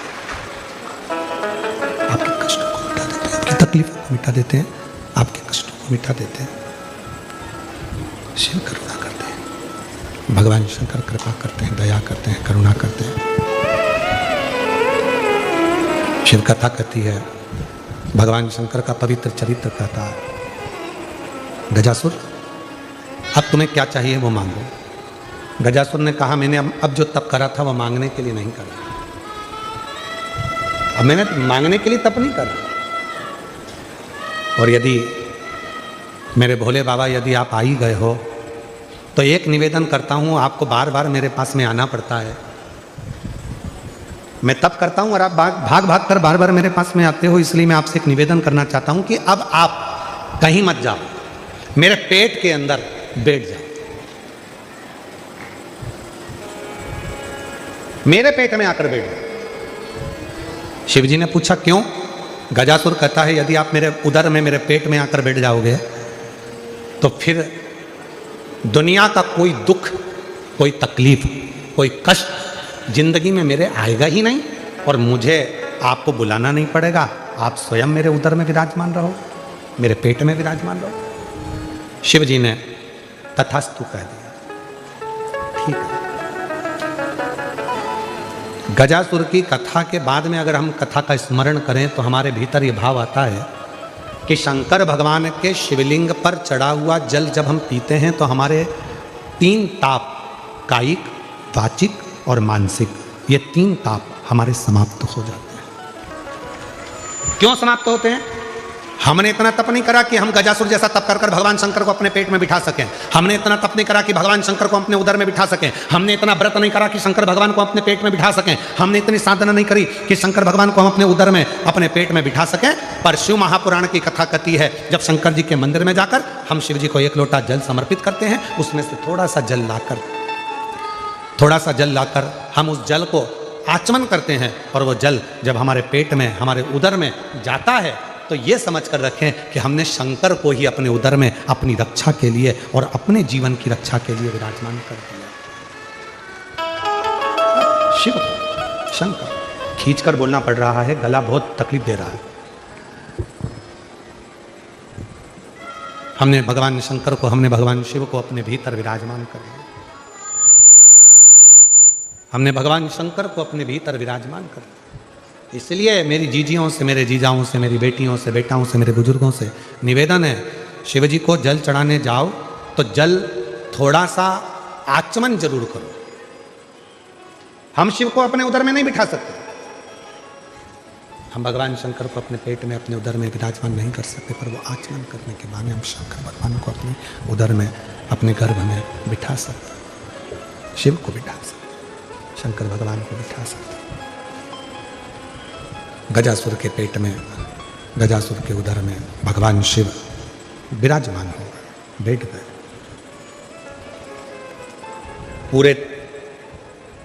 आपके कष्टों को मिटा देते हैं, आपकी तकलीफों को मिटा देते हैं, आपके कष्टों को मिटा देते हैं। शिव करुणा करते हैं, भगवान शंकर कृपा करते हैं, दया करते हैं, करुणा करते हैं। शिव कथा कहती है, भगवान शंकर का पवित्र चरित्र कहता है, गजासुर अब तुम्हें क्या चाहिए वो मांगो। गजासुर ने कहा, मैंने अब जो तप करा था वो मांगने के लिए नहीं करा, अब मैंने मांगने के लिए तप नहीं करा। और यदि मेरे भोले बाबा, यदि आप आ ही गए हो तो एक निवेदन करता हूँ, आपको बार बार मेरे पास में आना पड़ता है, मैं तप करता हूँ और आप भाग भाग कर बार बार मेरे पास में आते हो, इसलिए मैं आपसे एक निवेदन करना चाहता हूँ कि अब आप कहीं मत जाओ, मेरे पेट के अंदर बैठ जाओ, मेरे पेट में आकर बैठ जाओ। शिव जी ने पूछा क्यों? गजासुर कहता है, यदि आप मेरे उदर में, मेरे पेट में आकर बैठ जाओगे तो फिर दुनिया का कोई दुख, कोई तकलीफ, कोई कष्ट जिंदगी में मेरे आएगा ही नहीं और मुझे आपको बुलाना नहीं पड़ेगा, आप स्वयं मेरे उदर में विराजमान रहो, मेरे पेट में विराजमान रहो। शिव जी ने तथास्तु कह दिया, ठीक है। गजासुर की कथा के बाद में अगर हम कथा का स्मरण करें तो हमारे भीतर ये भाव आता है कि शंकर भगवान के शिवलिंग पर चढ़ा हुआ जल जब हम पीते हैं तो हमारे 3 ताप, कायिक, वाचिक और मानसिक, ये 3 ताप हमारे समाप्त हो जाते हैं। क्यों समाप्त होते हैं? हमने इतना तप नहीं करा कि हम गजासुर जैसा तप कर कर भगवान शंकर को अपने पेट में बिठा सकें। हमने इतना तप नहीं करा कि भगवान शंकर को अपने उदर में बिठा सकें। हमने इतना व्रत नहीं करा कि शंकर भगवान को अपने पेट में बिठा सकें। हमने इतनी साधना नहीं करी कि शंकर भगवान को हम अपने उदर में अपने पेट में बिठा सकें। पर शिव महापुराण की कथा कहती है, जब शंकर जी के मंदिर में जाकर हम शिव जी को एक लोटा जल समर्पित करते हैं, उसमें से थोड़ा सा जल लाकर हम उस जल को आचमन करते हैं, और वो जल जब हमारे पेट में, हमारे उदर में जाता है, तो ये समझ कर रखें कि हमने शंकर को ही अपने उदर में अपनी रक्षा के लिए और अपने जीवन की रक्षा के लिए विराजमान कर दिया। शिव शंकर खींच कर बोलना पड़ रहा है, गला बहुत तकलीफ दे रहा है। हमने भगवान शंकर को, हमने भगवान शिव को अपने भीतर विराजमान कर दिया। हमने भगवान शंकर को अपने भीतर विराजमान कर दिया। इसलिए मेरी जीजियों से, मेरे जीजाओं से, मेरी बेटियों से, बेटाओं से, मेरे बुजुर्गों से निवेदन है, शिव जी को जल चढ़ाने जाओ तो जल थोड़ा सा आचमन जरूर करो। हम शिव को अपने उदर में नहीं बिठा सकते, हम भगवान शंकर को अपने पेट में, अपने उदर में विराजमान नहीं कर सकते, पर वो आचमन करने के बाद हम शंकर भगवान को अपने उदर में, अपने गर्भ में बिठा सकते। शिव को बिठा सकते, शंकर भगवान को बिठा सकते। गजासुर के पेट में, गजासुर के उदर में भगवान शिव विराजमान हो गए, बैठ गए। पूरे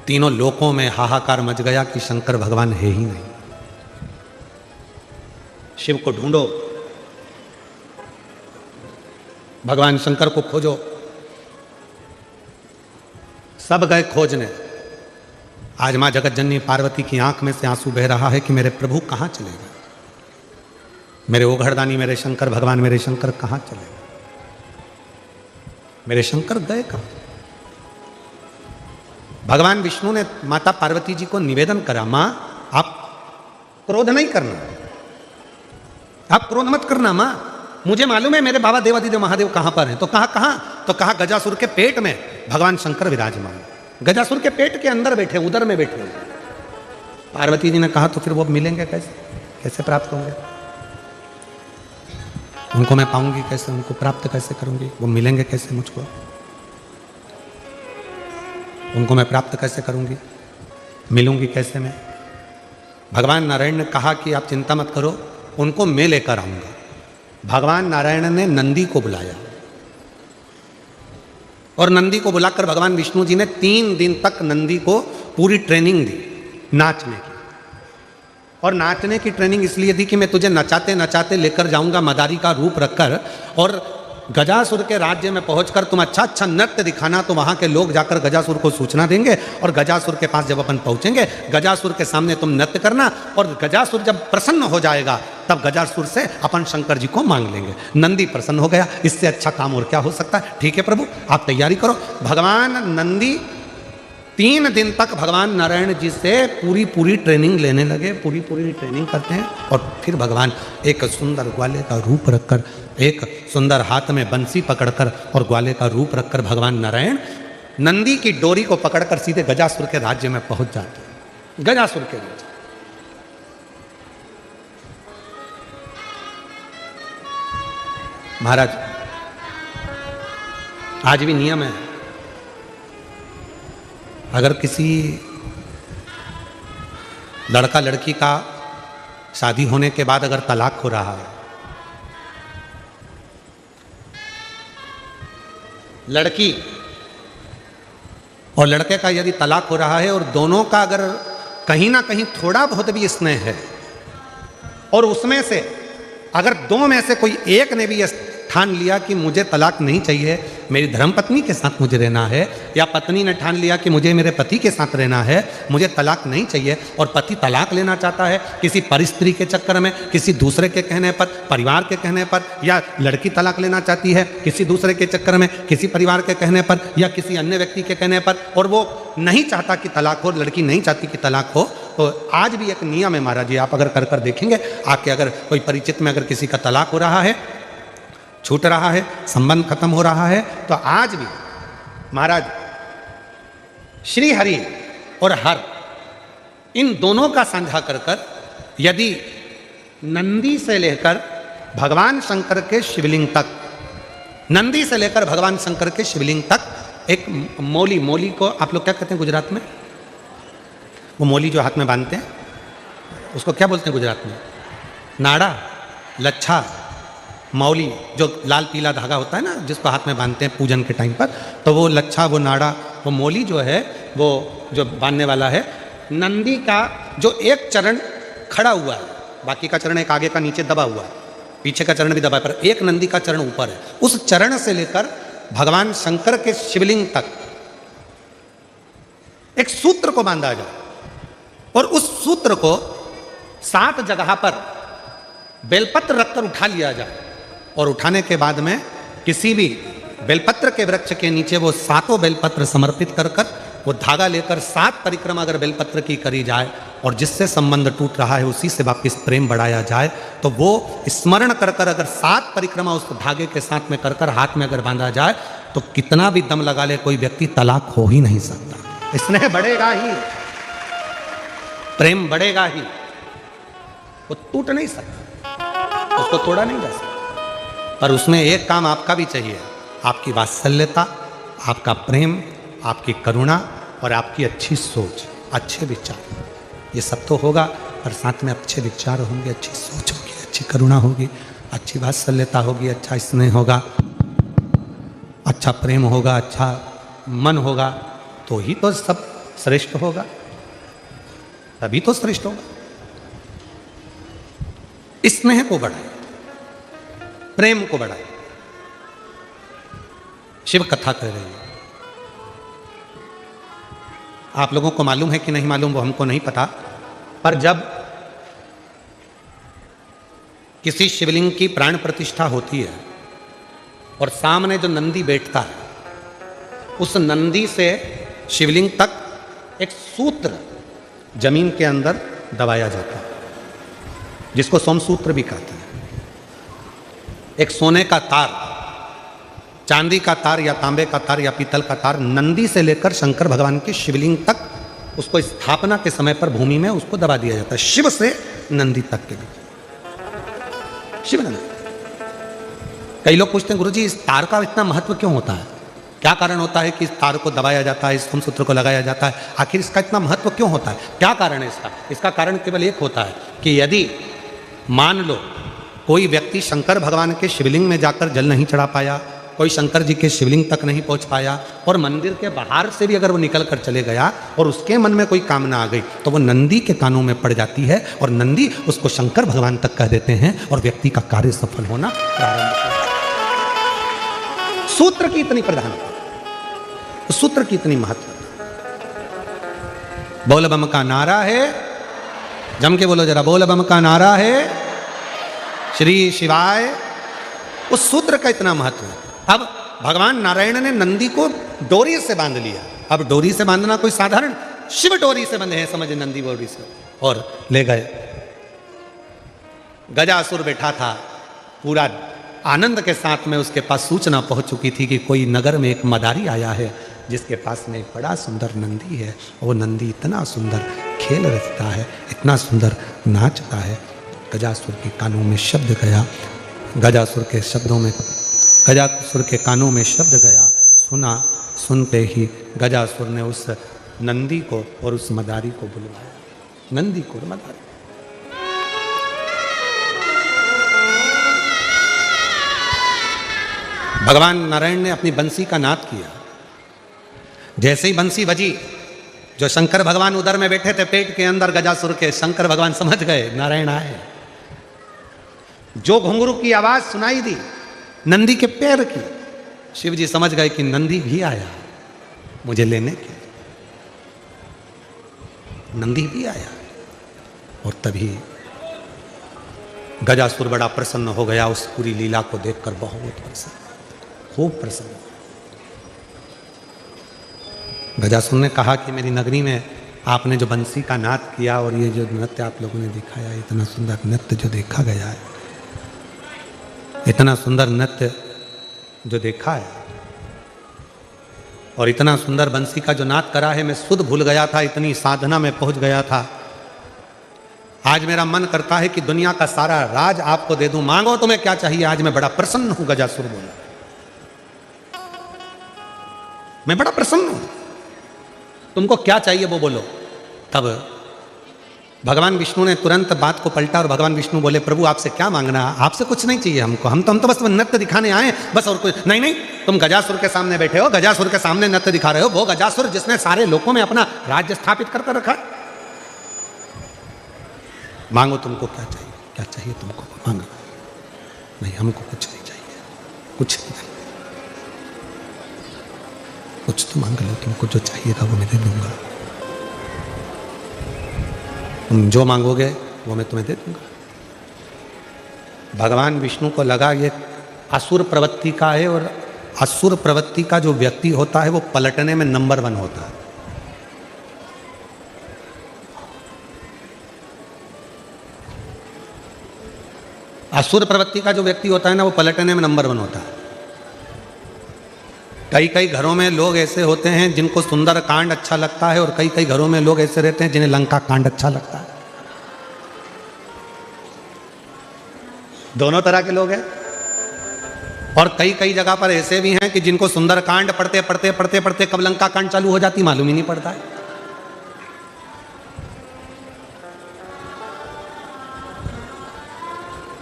तीनों लोकों में हाहाकार मच गया कि शंकर भगवान है ही नहीं। शिव को ढूंढो, भगवान शंकर को खोजो। सब गए खोजने। आज मां जगत जननी पार्वती की आंख में से आंसू बह रहा है कि मेरे प्रभु कहां चले गए, मेरे ओघड़दानी, मेरे शंकर भगवान, मेरे शंकर कहां चले गए, मेरे शंकर गए कहां। भगवान विष्णु ने माता पार्वती जी को निवेदन करा, मां आप क्रोध नहीं करना, आप क्रोध मत करना मां, मुझे मालूम है मेरे बाबा देवादिदेव महादेव कहां पर हैं। तो कहां? तो कहा गजासुर के पेट में भगवान शंकर विराजमान, गजासुर के पेट के अंदर बैठे, उदर में बैठे। पार्वती जी ने कहा तो फिर वो मिलेंगे कैसे, कैसे प्राप्त होंगे, उनको मैं पाऊंगी कैसे, उनको प्राप्त कैसे करूंगी, वो मिलेंगे कैसे मुझको, उनको मैं प्राप्त कैसे करूंगी, मिलूंगी कैसे मैं। भगवान नारायण ने कहा कि आप चिंता मत करो, उनको मैं लेकर आऊंगा। भगवान नारायण ने नंदी को बुलाया, और नंदी को बुलाकर भगवान विष्णु जी ने 3 दिन तक नंदी को पूरी ट्रेनिंग दी नाचने की। और नाचने की ट्रेनिंग इसलिए दी कि मैं तुझे नचाते नचाते लेकर जाऊंगा मदारी का रूप रखकर, और गजासुर के राज्य में पहुंचकर तुम अच्छा अच्छा नृत्य दिखाना, तो वहां के लोग जाकर गजासुर को सूचना देंगे, और गजासुर के पास जब अपन पहुंचेंगे, गजासुर के सामने तुम नृत्य करना, और गजासुर जब प्रसन्न हो जाएगा तब गजासुर से अपन शंकर जी को मांग लेंगे। नंदी प्रसन्न हो गया, इससे अच्छा काम और क्या हो सकता है। ठीक है प्रभु, आप तैयारी करो। भगवान नंदी 3 दिन तक भगवान नारायण जी से पूरी ट्रेनिंग लेने लगे, पूरी ट्रेनिंग करते हैं। और फिर भगवान एक सुंदर ग्वाले का रूप रखकर, एक सुंदर हाथ में बंसी पकड़कर और ग्वाले का रूप रखकर भगवान नारायण नंदी की डोरी को पकड़कर सीधे गजासुर के राज्य में पहुंच जाते हैं। गजासुर के राज्य महाराज, आज भी नियम है, अगर किसी लड़का लड़की का शादी होने के बाद अगर तलाक हो रहा है, लड़की और लड़के का यदि तलाक हो रहा है, और दोनों का अगर कहीं ना कहीं थोड़ा बहुत भी स्नेह है, और उसमें से अगर 2 में से कोई एक ने भी यह ठान लिया कि मुझे तलाक नहीं चाहिए, मेरी धर्मपत्नी के साथ मुझे रहना है, या पत्नी ने ठान लिया कि मुझे मेरे पति के साथ रहना है, मुझे तलाक नहीं चाहिए, और पति तलाक लेना चाहता है किसी परिस्त्री के चक्कर में, किसी दूसरे के कहने पर, परिवार के कहने पर, या लड़की तलाक लेना चाहती है किसी दूसरे के चक्कर में, किसी परिवार के कहने पर या किसी अन्य व्यक्ति के कहने पर, और वो नहीं चाहता कि तलाक हो, लड़की नहीं चाहती कि तलाक हो, तो आज भी एक नियम है महाराज जी, आप अगर कर देखेंगे, आके अगर कोई परिचित में अगर किसी का तलाक हो रहा है, छूट रहा है, संबंध खत्म हो रहा है, तो आज भी महाराज श्री हरि और हर इन दोनों का साझा कर कर, यदि नंदी से लेकर भगवान शंकर के शिवलिंग तक, नंदी से लेकर भगवान शंकर के शिवलिंग तक एक मौली, मौली को आप लोग क्या कहते हैं गुजरात में? वो मौली जो हाथ में बांधते हैं उसको क्या बोलते हैं गुजरात में? नाड़ा, लच्छा, मौली, जो लाल पीला धागा होता है ना जिसको हाथ में बांधते हैं पूजन के टाइम पर, तो वो लच्छा, वो नाड़ा, वो मौली जो है वो जो बांधने वाला है, नंदी का जो एक चरण खड़ा हुआ है, बाकी का चरण एक आगे का नीचे दबा हुआ है, पीछे का चरण भी दबा है, पर एक नंदी का चरण ऊपर है। उस चरण से लेकर भगवान शंकर के शिवलिंग तक एक सूत्र को बांधा जाए और उस सूत्र को 7 जगह पर बेलपत्र रखकर उठा लिया जाए और उठाने के बाद में किसी भी बेलपत्र के वृक्ष के नीचे वो 7 बेलपत्र समर्पित कर कर वो धागा लेकर 7 परिक्रमा अगर बेलपत्र की करी जाए और जिससे संबंध टूट रहा है उसी से वापिस प्रेम बढ़ाया जाए, तो वो स्मरण कर कर अगर 7 परिक्रमा उस धागे के साथ में कर कर हाथ में अगर बांधा जाए तो कितना भी दम लगा ले कोई व्यक्ति तलाक हो ही नहीं सकता। स्नेह बढ़ेगा ही, प्रेम बढ़ेगा ही, वो टूट नहीं सकता, उसको तोड़ा नहीं जा सकता। पर उसमें एक काम आपका भी चाहिए, आपकी वात्सल्यता, आपका प्रेम, आपकी करुणा और आपकी अच्छी सोच, अच्छे विचार, ये सब तो होगा, पर साथ में अच्छे विचार होंगे, अच्छी सोच होगी, अच्छी करुणा होगी, अच्छी वात्सल्यता होगी, अच्छा स्नेह होगा, अच्छा प्रेम होगा, अच्छा मन होगा, तो ही तो सब श्रेष्ठ होगा, तभी तो श्रेष्ठ होगा। स्नेह को बढ़ाए, प्रेम को बढ़ाए। शिव कथा कह रही है, आप लोगों को मालूम है कि नहीं मालूम वो हमको नहीं पता, पर जब किसी शिवलिंग की प्राण प्रतिष्ठा होती है और सामने जो नंदी बैठता है, उस नंदी से शिवलिंग तक एक सूत्र जमीन के अंदर दबाया जाता है, जिसको सोमसूत्र भी कहते हैं। एक सोने का तार, चांदी का तार या तांबे का तार या पीतल का तार नंदी से लेकर शंकर भगवान के शिवलिंग तक उसको स्थापना के समय पर भूमि में उसको दबा दिया जाता है, शिव से नंदी तक के बीच, शिव नंदी। कई लोग पूछते हैं गुरुजी इस तार का इतना महत्व क्यों होता है, क्या कारण होता है कि इस तार को दबाया जाता है, इस सोमसूत्र को लगाया जाता है, आखिर इसका इतना महत्व क्यों होता है, क्या कारण है इसका? इसका कारण केवल एक होता है कि यदि मान लो कोई व्यक्ति शंकर भगवान के शिवलिंग में जाकर जल नहीं चढ़ा पाया, कोई शंकर जी के शिवलिंग तक नहीं पहुंच पाया और मंदिर के बाहर से भी अगर वो निकल कर चले गया और उसके मन में कोई कामना आ गई तो वो नंदी के कानों में पड़ जाती है और नंदी उसको शंकर भगवान तक कह देते हैं और व्यक्ति का कार्य सफल होना प्रारंभ होता है। सूत्र की इतनी प्रधानता, सूत्र की इतनी महत्व। बोल बम का नारा है, जम के बोलो जरा, बोल बम का नारा है श्री शिवाय। उस सूत्र का इतना महत्व है। अब भगवान नारायण ने नंदी को डोरी से बांध लिया। अब डोरी से बांधना कोई साधारण, शिव डोरी से बंधे हैं समझे, नंदी डोरी से, और ले गए। गजासुर बैठा था, पूरा आनंद के साथ में उसके पास सूचना पहुंच चुकी थी कि कोई नगर में एक मदारी आया है जिसके पास में एक बड़ा सुंदर नंदी है। वो नंदी इतना सुंदर खेल रचता है, इतना सुंदर नाचता है। गजासुर के कानों में शब्द गया, गजासुर के शब्दों में, गजासुर के कानों में शब्द गया, सुना। सुनते ही गजासुर ने उस नंदी को और उस मदारी को बुलवाया, नंदी को और मदारी। भगवान नारायण ने अपनी बंसी का नाद किया। जैसे ही बंसी बजी, जो शंकर भगवान उदर में बैठे थे पेट के अंदर गजासुर के, शंकर भगवान समझ गए नारायण आए। जो घुंघरू की आवाज सुनाई दी नंदी के पैर की, शिव जी समझ गए कि नंदी भी आया मुझे लेने के, नंदी भी आया। और तभी गजासुर बड़ा प्रसन्न हो गया, उस पूरी लीला को देखकर बहुत प्रसन्न, खूब प्रसन्न। गजासुर ने कहा कि मेरी नगरी में आपने जो बंसी का नाद किया और ये जो नृत्य आप लोगों ने दिखाया, इतना सुंदर नृत्य जो देखा गया है, इतना सुंदर नृत्य जो देखा है और इतना सुंदर बंसी का जो नाद करा है, मैं सुध भूल गया था, इतनी साधना में पहुंच गया था आज मेरा मन करता है कि दुनिया का सारा राज आपको दे दूं, मांगो तुम्हें क्या चाहिए। आज मैं बड़ा प्रसन्न हूं, गजासुर बोला, मैं बड़ा प्रसन्न हूं, तुमको क्या चाहिए वो बोलो। तब भगवान विष्णु ने तुरंत बात को पलटा और भगवान विष्णु बोले, प्रभु आपसे क्या मांगना, आपसे कुछ नहीं चाहिए हमको, हम तो बस नृत्य दिखाने आए बस, और कुछ नहीं। नहीं, तुम गजासुर के सामने बैठे हो, गजासुर के सामने नृत्य दिखा रहे हो, वो गजासुर जिसने सारे लोकों में अपना राज्य स्थापित करके रखा। मांगो तुमको क्या चाहिए, क्या चाहिए तुमको, मांगो। नहीं, हमको कुछ नहीं चाहिए, कुछ नहीं चाहिए, कुछ तो मांग लो, तुमको जो चाहिएगा वो मैं दे दूंगा, तुम जो मांगोगे वो मैं तुम्हें दे दूंगा। भगवान विष्णु को लगा ये असुर प्रवृत्ति का है, और असुर प्रवृत्ति का जो व्यक्ति होता है वो पलटने में नंबर 1 होता है। असुर प्रवृत्ति का जो व्यक्ति होता है ना, वो पलटने में नंबर 1 होता है। कई कई घरों में लोग ऐसे होते हैं जिनको सुंदर कांड अच्छा लगता है, और कई कई घरों में लोग ऐसे रहते हैं जिन्हें लंका कांड अच्छा लगता है। दोनों तरह के लोग हैं। और कई कई जगह पर ऐसे भी हैं कि जिनको सुंदर कांड पढ़ते पढ़ते पढ़ते पढ़ते कब लंका कांड चालू हो जाती मालूम ही नहीं पड़ता है।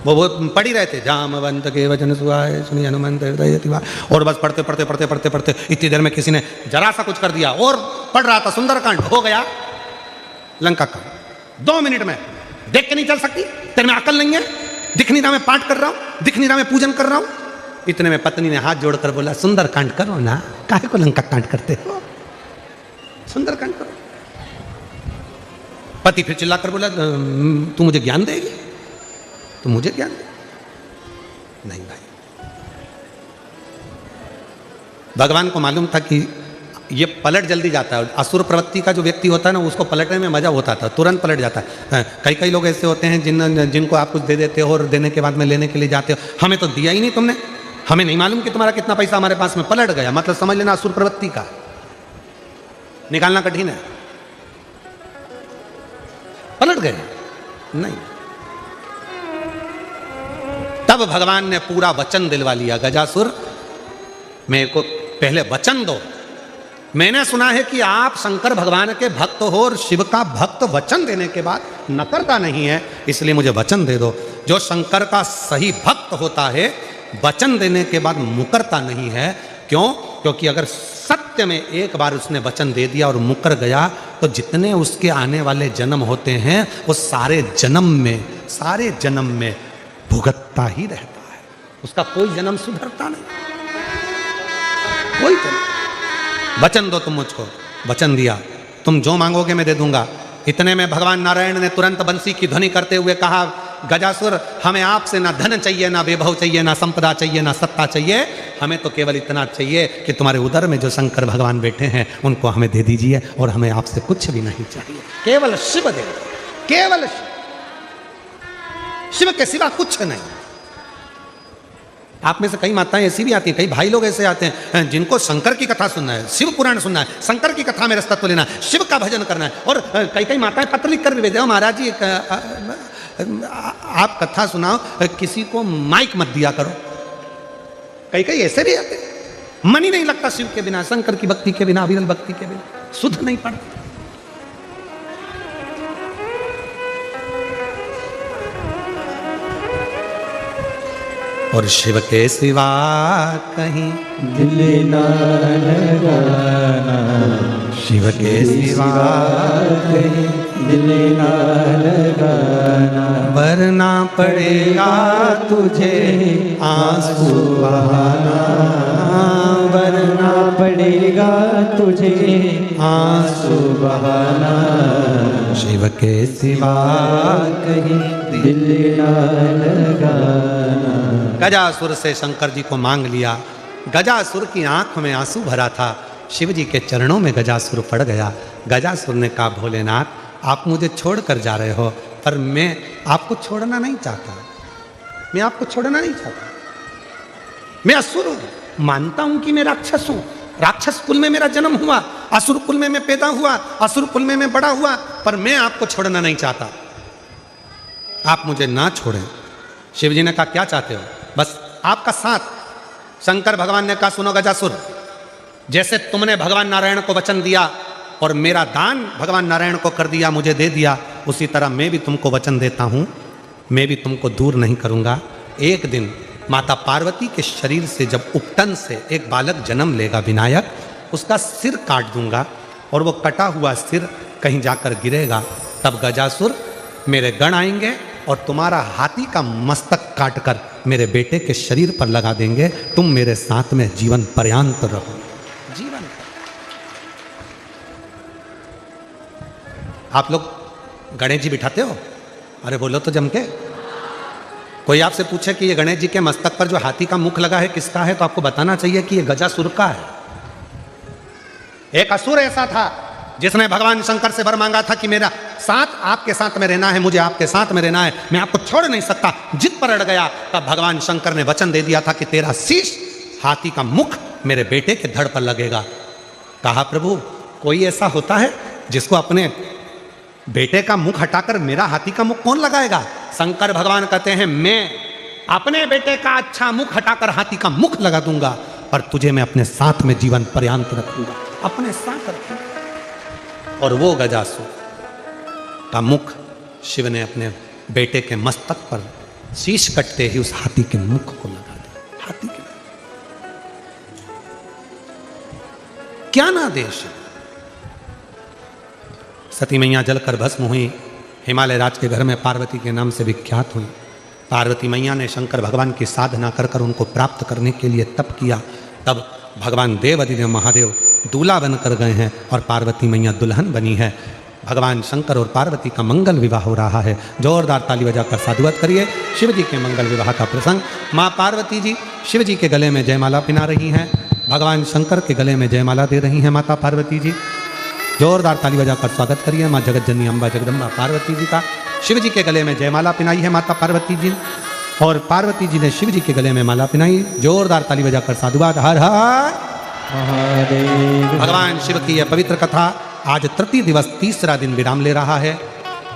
वो पढ़ ही रहे थे, जामवंत के वचन सुहाए सुनी हनुमंत हृदय तिवार, और बस पढ़ते पढ़ते पढ़ते पढ़ते पढ़ते इतनी देर में किसी ने जरा सा कुछ कर दिया, और पढ़ रहा था सुंदरकांड, हो गया लंका कांड। 2 मिनट में देख के नहीं चल सकती, तेरे में अकल नहीं है, दिख नहीं रहा मैं पाठ कर रहा हूं, दिख नहीं रहा मैं पूजन कर रहा हूं। इतने में पत्नी ने हाथ जोड़कर बोला, सुंदरकांड करो ना, काहे को लंका कांड करते हो, सुंदरकांड करो। पति फिर चिल्लाकर बोला, तू मुझे ज्ञान देगी, तो मुझे ज्ञान दे। नहीं भाई, भगवान को मालूम था कि ये पलट जल्दी जाता है। असुर प्रवृत्ति का जो व्यक्ति होता है ना, उसको पलटने में मजा होता था, तुरंत पलट जाता है। कई कई लोग ऐसे होते हैं जिनको आप कुछ दे देते हो और देने के बाद में लेने के लिए जाते हो, हमें तो दिया ही नहीं तुमने, हमें नहीं मालूम कि तुम्हारा कितना पैसा हमारे पास में, पलट गया। मतलब समझ लेना असुर प्रवृत्ति का निकालना कठिन है, पलट गए। नहीं, तब भगवान ने पूरा वचन दिलवा लिया, गजासुर मेरे को पहले वचन दो। मैंने सुना है कि आप शंकर भगवान के भक्त हो, और शिव का भक्त वचन देने के बाद नकरता नहीं है, इसलिए मुझे वचन दे दो। जो शंकर का सही भक्त होता है वचन देने के बाद मुकरता नहीं है। क्यों? क्योंकि अगर सत्य में एक बार उसने वचन दे दिया और मुकर गया, तो जितने उसके आने वाले जन्म होते हैं वो सारे जन्म में भुगतता ही रहता है, उसका कोई जन्म सुधरता नहीं, कोई जन्म। वचन दो तुम मुझको, वचन दिया, तुम जो मांगोगे मैं दे दूंगा। इतने में भगवान नारायण ने तुरंत बंसी की ध्वनि करते हुए कहा, गजासुर हमें आपसे ना धन चाहिए, ना वैभव चाहिए, ना संपदा चाहिए, ना सत्ता चाहिए, हमें तो केवल इतना चाहिए कि तुम्हारे उदर में जो शंकर भगवान बैठे हैं उनको हमें दे दीजिए, और हमें आपसे कुछ भी नहीं चाहिए, केवल शिव दे, केवल शिव के सिवा कुछ नहीं। आप में से कई माताएं ऐसी भी आती हैं, कई भाई लोग ऐसे आते हैं जिनको शंकर की कथा सुनना है, शिव पुराण सुनना है, शंकर की कथा में रसतत्व लेना है, शिव का भजन करना है। और कई कई माताएं पत्र लिख कर भी भेजे, महाराज जी आप कथा सुनाओ, किसी को माइक मत दिया करो। कई कई ऐसे भी आते, मन ही नहीं लगता शिव के बिना, शंकर की भक्ति के बिना, अविरल भक्ति के बिना, शुद्ध नहीं पड़ता। और शिव के सिवा कहीं दिल ना लगाना, शिव के सिवा कहीं दिल ना लगाना, वरना पड़ेगा तुझे आंसू बहाना, वरना पड़ेगा तुझे आंसू बहाना, शिव के सिवा कहीं दिल ना लगाना। गजासुर से शंकर जी को मांग लिया। गजासुर की आंख में आंसू भरा था, शिव जी के चरणों में गजासुर पड़ गया। गजासुर ने कहा, भोलेनाथ आप मुझे छोड़कर जा रहे हो, पर मैं आपको छोड़ना नहीं चाहता, मैं आपको छोड़ना नहीं चाहता। मैं असुर हूं, मानता हूं कि मैं राक्षस हूं, राक्षस कुल में मेरा जन्म हुआ, असुर कुल में मैं पैदा हुआ, असुर कुल में मैं बड़ा हुआ, पर मैं आपको छोड़ना नहीं चाहता। आप मुझे ना छोड़ें। शिव जी ने कहा क्या चाहते हो? बस आपका साथ। शंकर भगवान ने कहा सुनो गजासुर, जैसे तुमने भगवान नारायण को वचन दिया और मेरा दान भगवान नारायण को कर दिया, मुझे दे दिया, उसी तरह मैं भी तुमको वचन देता हूँ, मैं भी तुमको दूर नहीं करूँगा। एक दिन माता पार्वती के शरीर से जब उपटन से एक बालक जन्म लेगा विनायक, उसका सिर काट दूंगा और वो कटा हुआ सिर कहीं जाकर गिरेगा, तब गजासुर मेरे गण आएंगे और तुम्हारा हाथी का मस्तक काटकर मेरे बेटे के शरीर पर लगा देंगे। तुम मेरे साथ में जीवन पर्यंत रहो। जीवन आप लोग गणेश जी बिठाते हो? अरे बोलो तो जम के। कोई आपसे पूछे कि ये गणेश जी के मस्तक पर जो हाथी का मुख लगा है किसका है, तो आपको बताना चाहिए कि ये गजासुर का है। एक असुर ऐसा था जिसने भगवान शंकर से वर मांगा था कि मेरा साथ आपके साथ में रहना है, मुझे आपके साथ में रहना है, मैं आपको छोड़ नहीं सकता। जिद पर अड़ गया, तब भगवान शंकर ने वचन दे दिया था कि तेरा शीश, हाथी का मुख मेरे बेटे के धड़ पर लगेगा। कहा प्रभु कोई ऐसा होता है जिसको अपने बेटे का मुख हटाकर मेरा हाथी का मुख कौन लगाएगा? शंकर भगवान कहते हैं मैं अपने बेटे का अच्छा मुख हटाकर हाथी का मुख लगा दूंगा, पर तुझे मैं अपने साथ में जीवन पर्यंत रखूंगा, अपने साथ रखूंगा। और वो गजासुर का मुख शिव ने अपने बेटे के मस्तक पर शीश कटते ही उस हाथी के मुख को लगा दिया। हाथी के क्या ना देश है। सती मैया जलकर भस्म हुई, हिमालय राज के घर में पार्वती के नाम से विख्यात हुई। पार्वती मैया ने शंकर भगवान की साधना कर कर उनको प्राप्त करने के लिए तप किया। तब भगवान देवादिदेव महादेव दूल्हा बनकर गए हैं और पार्वती मैया दुल्हन बनी है। भगवान शंकर और पार्वती का मंगल विवाह हो रहा है। जोरदार ताली बजाकर साधुवाद करिए शिव जी के मंगल विवाह का प्रसंग। माँ पार्वती जी शिव जी के गले में जयमाला पिना रही हैं, भगवान शंकर के गले में जयमाला दे रही हैं माता पार्वती जी। जोरदार ताली बजाकर स्वागत करिए माँ जगत जननी अम्बा जगदम्बा पार्वती जी का। शिव जी के गले में जयमाला पिनाई है माता पार्वती जी, और पार्वती जी ने शिव जी के गले में माला पिनाई। जोरदार ताली बजाकर साधुवाद। हर हर महादेव। भगवान शिव की यह पवित्र कथा आज तृतीय दिवस तीसरा दिन विराम ले रहा है।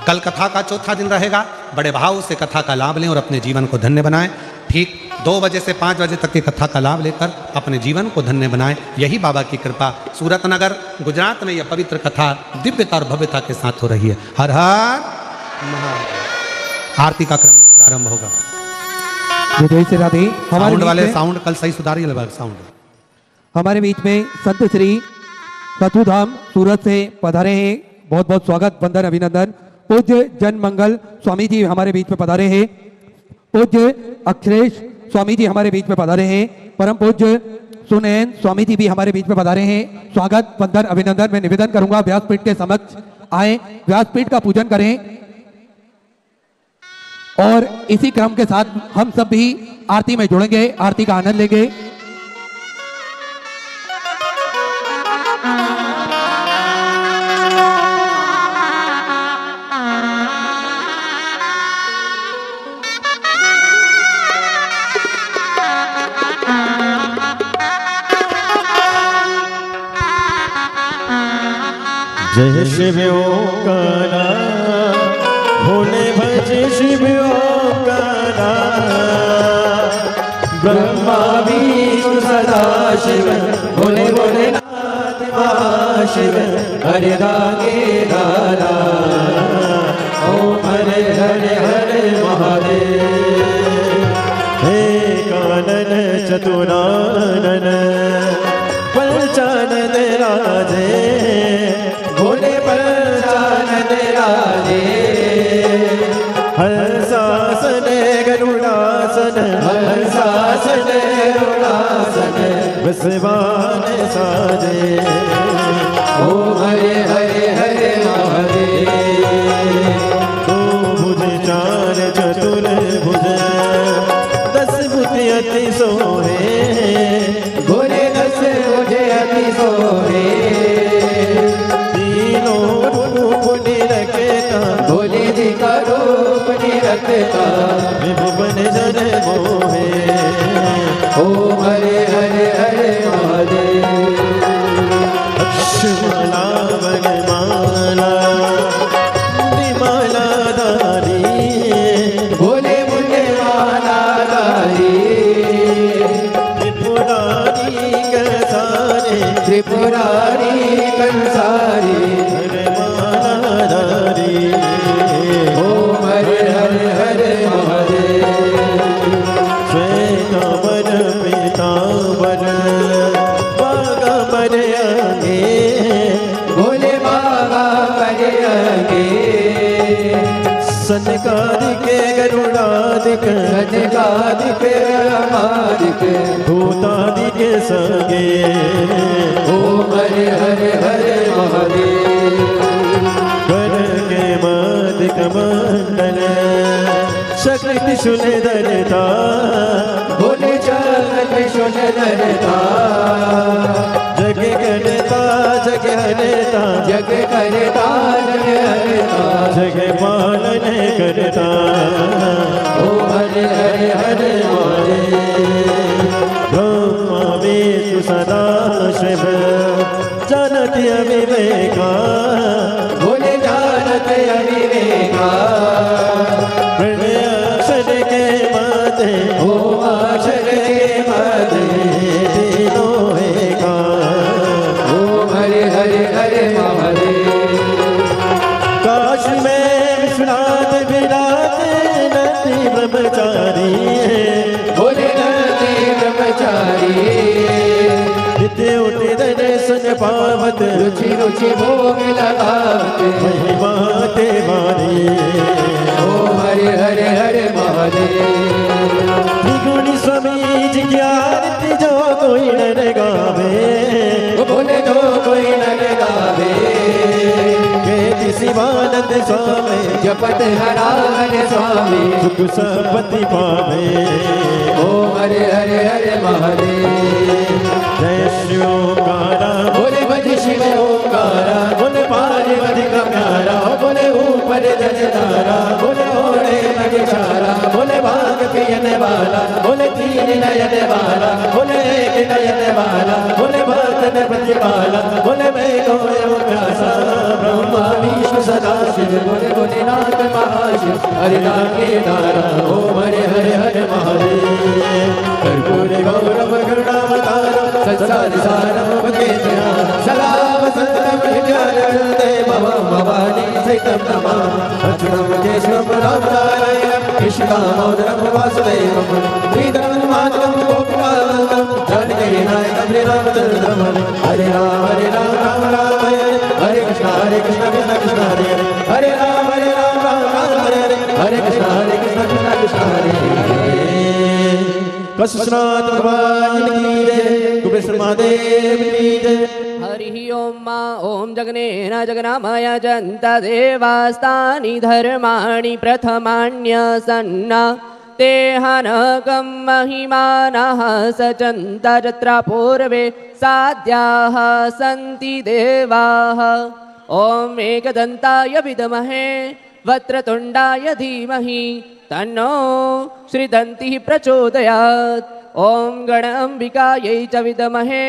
कल कथा का चौथा दिन रहेगा। बड़े भाव से कथा का लाभ लें और अपने जीवन को धन्य बनाएं। ठीक 2 बजे से 5 बजे तक की कथा का लाभ लेकर अपने जीवन को धन्य बनाएं। यही बाबा की कृपा। सूरत नगर गुजरात में यह पवित्र कथा दिव्यता और भव्यता के साथ हो रही है। हर हर महादेव। आरती का क्रम प्रारंभ होगा। जय श्री राधे। हमारे साउंड बीच वाले में- साउंड कल सही सुधारिए लगभग साउंड। हमारे बीच में संत श्री सतुधाम सूरत से पधारे हैं। बहुत बहुत स्वागत, वंदन, अभिनंदन। पूज्य जन मंगल स्वामी जी हमारे बीच में पधारे हैं। पूज्य अखिलेश स्वामी जी हमारे बीच में पधारे हैं। परम पूज्य सुनैन स्वामी जी भी हमारे बीच में पधारे हैं। स्वागत, वंदन, अभिनंदन। मैं निवेदन करूंगा व्यासपीठ के समक्ष आए, व्यासपीठ का पूजन करें और इसी क्रम के साथ हम सब भी आरती में जुड़ेंगे, आरती का आनंद लेंगे। जय शिव ओंकारा, भोले भज शिव ओंकारा। ब्रह्मा विष्णु सदा शिव, भोले भोलेनाथ महाशिव। हरे रागे राधा, ओम हरे हरे हरे महादेव। हे कानन चतुरानन, पंचानन राजे, भोले पंचानन राजे। हंसासन गरुड़ासन, हंसासन गरुड़ासन। विश्वान साजे, ओम हरे हरे हरे महादेव। दो भुज चार चतुर भुज, 10 बुद्धि अति सोहे। भोले 10 बुद्धि अति सोहे। तीनों रूप निरखता, भोले जी का रूप निरखता। विभुवन जन मोहे, ओम हरे हरे हरे महादेव। अक्षमाला वनमाला, निमाला धारी। पीतांबर पीतांबर बागांबर आगे भोले बाबा पर आगे सनकादिके गरुडादिक सनकादिक रमादिक भूतादिके संगे ओम हरे हरे हरे महादेव कर के मादिक मंडल शक्ति त्रिशूलधरता भोले चरण त्रिशूलधरता जग करता जग हरता जग करता जग हरता जग पालन करता ओम हरे हरे हरे महादेव ब्रह्मा विष्णु सदा शिव जानति अविवेका भोले जानत अविवेका प्रणय अक्षर के माते ओम अक्षर के मध्य तीनों एका ओम हरे हरे हरे महादेव काश में विश्वनाथ विराट नदी ब्रह्मचारी भोले नंदी ब्रह्मचारी नित्य उठे दर्शन पावत रुचि रुचि भोग लगाते महिमा तेवारी ओम हरे हरे हरे महादेव त्रिगुणी स्वामी जी की आरती जो कोई न गावे भोले जो कोई न गावे के शिवानंद स्वामी जपत हरा हरे स्वामी सुख संपत्ति पावे ओम हरे हरे हरे महादेव जय शिवकारा बोले भज शिव ओंकारा बोले पार्वती का प्यारा बोले ऊपर जजदारा बोले ओढ़े नगचारा बोले भाग पियन वाला बोले तीन नयन वाला बोले एक नयन वाला बोले भक्त प्रतिपाला बोले मैं गौरव प्यासा ब्रह्मा विष्णु सदा शिव बोले भोलेनाथ महाशिव हरे नाम के दारा ओम हरे हरे हरे महादेव कर्पूर गौरव करुणावतारम संसार सारम भगेत्या सदा वसंतम हृदयानंदे भवं भवानी सहितं नमामि अच्युतं केशवं रामनारायणं कृष्णदामोदरं वासुदेवं श्रीधरं माधवं गोपीनाथं जानकीनायकं श्रीरामचन्द्रं हरे राम राम राम हरे कृष्ण कृष्ण हरे हरे राम राम हरे हरे कृष्ण कृष्ण हरे कसुनाथ भगवान की जय कुबेर महादेव की जय हरिः ओम मा ओम जगनेन जगनामय जन्त देवास्तानि धर्माणि प्रथमान्यसन्न तेहानकं महिमानः सचन्त तत्र पूर्वे साध्याः सन्ति देवाः ॐ एकदन्ताय विद्महे वक्रतुण्डाय धीमहि तन्नो श्रीदन्तिः प्रचोदयात् ॐ गणाम्बिकायै च विद्महे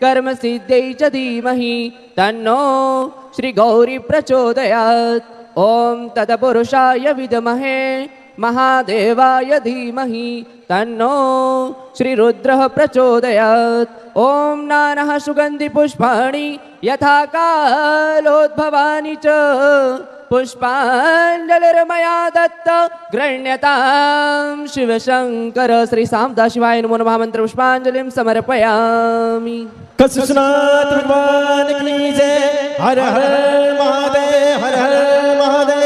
कर्मसिद्ध्यै च धीमहि तन्नो श्रीगौरी प्रचोदयात् ॐ तत्पुरुषाय विद्महे महादेवाय धीमहि तन्नो श्रीरुद्रः प्रचोदयात् ॐ नानः सुगन्धिपुष्पाणि यथा कालोद्भवानि च पुष्पाञ्जलिर्मया दत्त गृह्यतां शिवशङ्कर श्री सामदाशिवाय नमो नमः मंत्र पुष्पाञ्जलिं समर्पयामि। कसुनाथ भगवान की जय हर हर महादेव हर हर महादेव।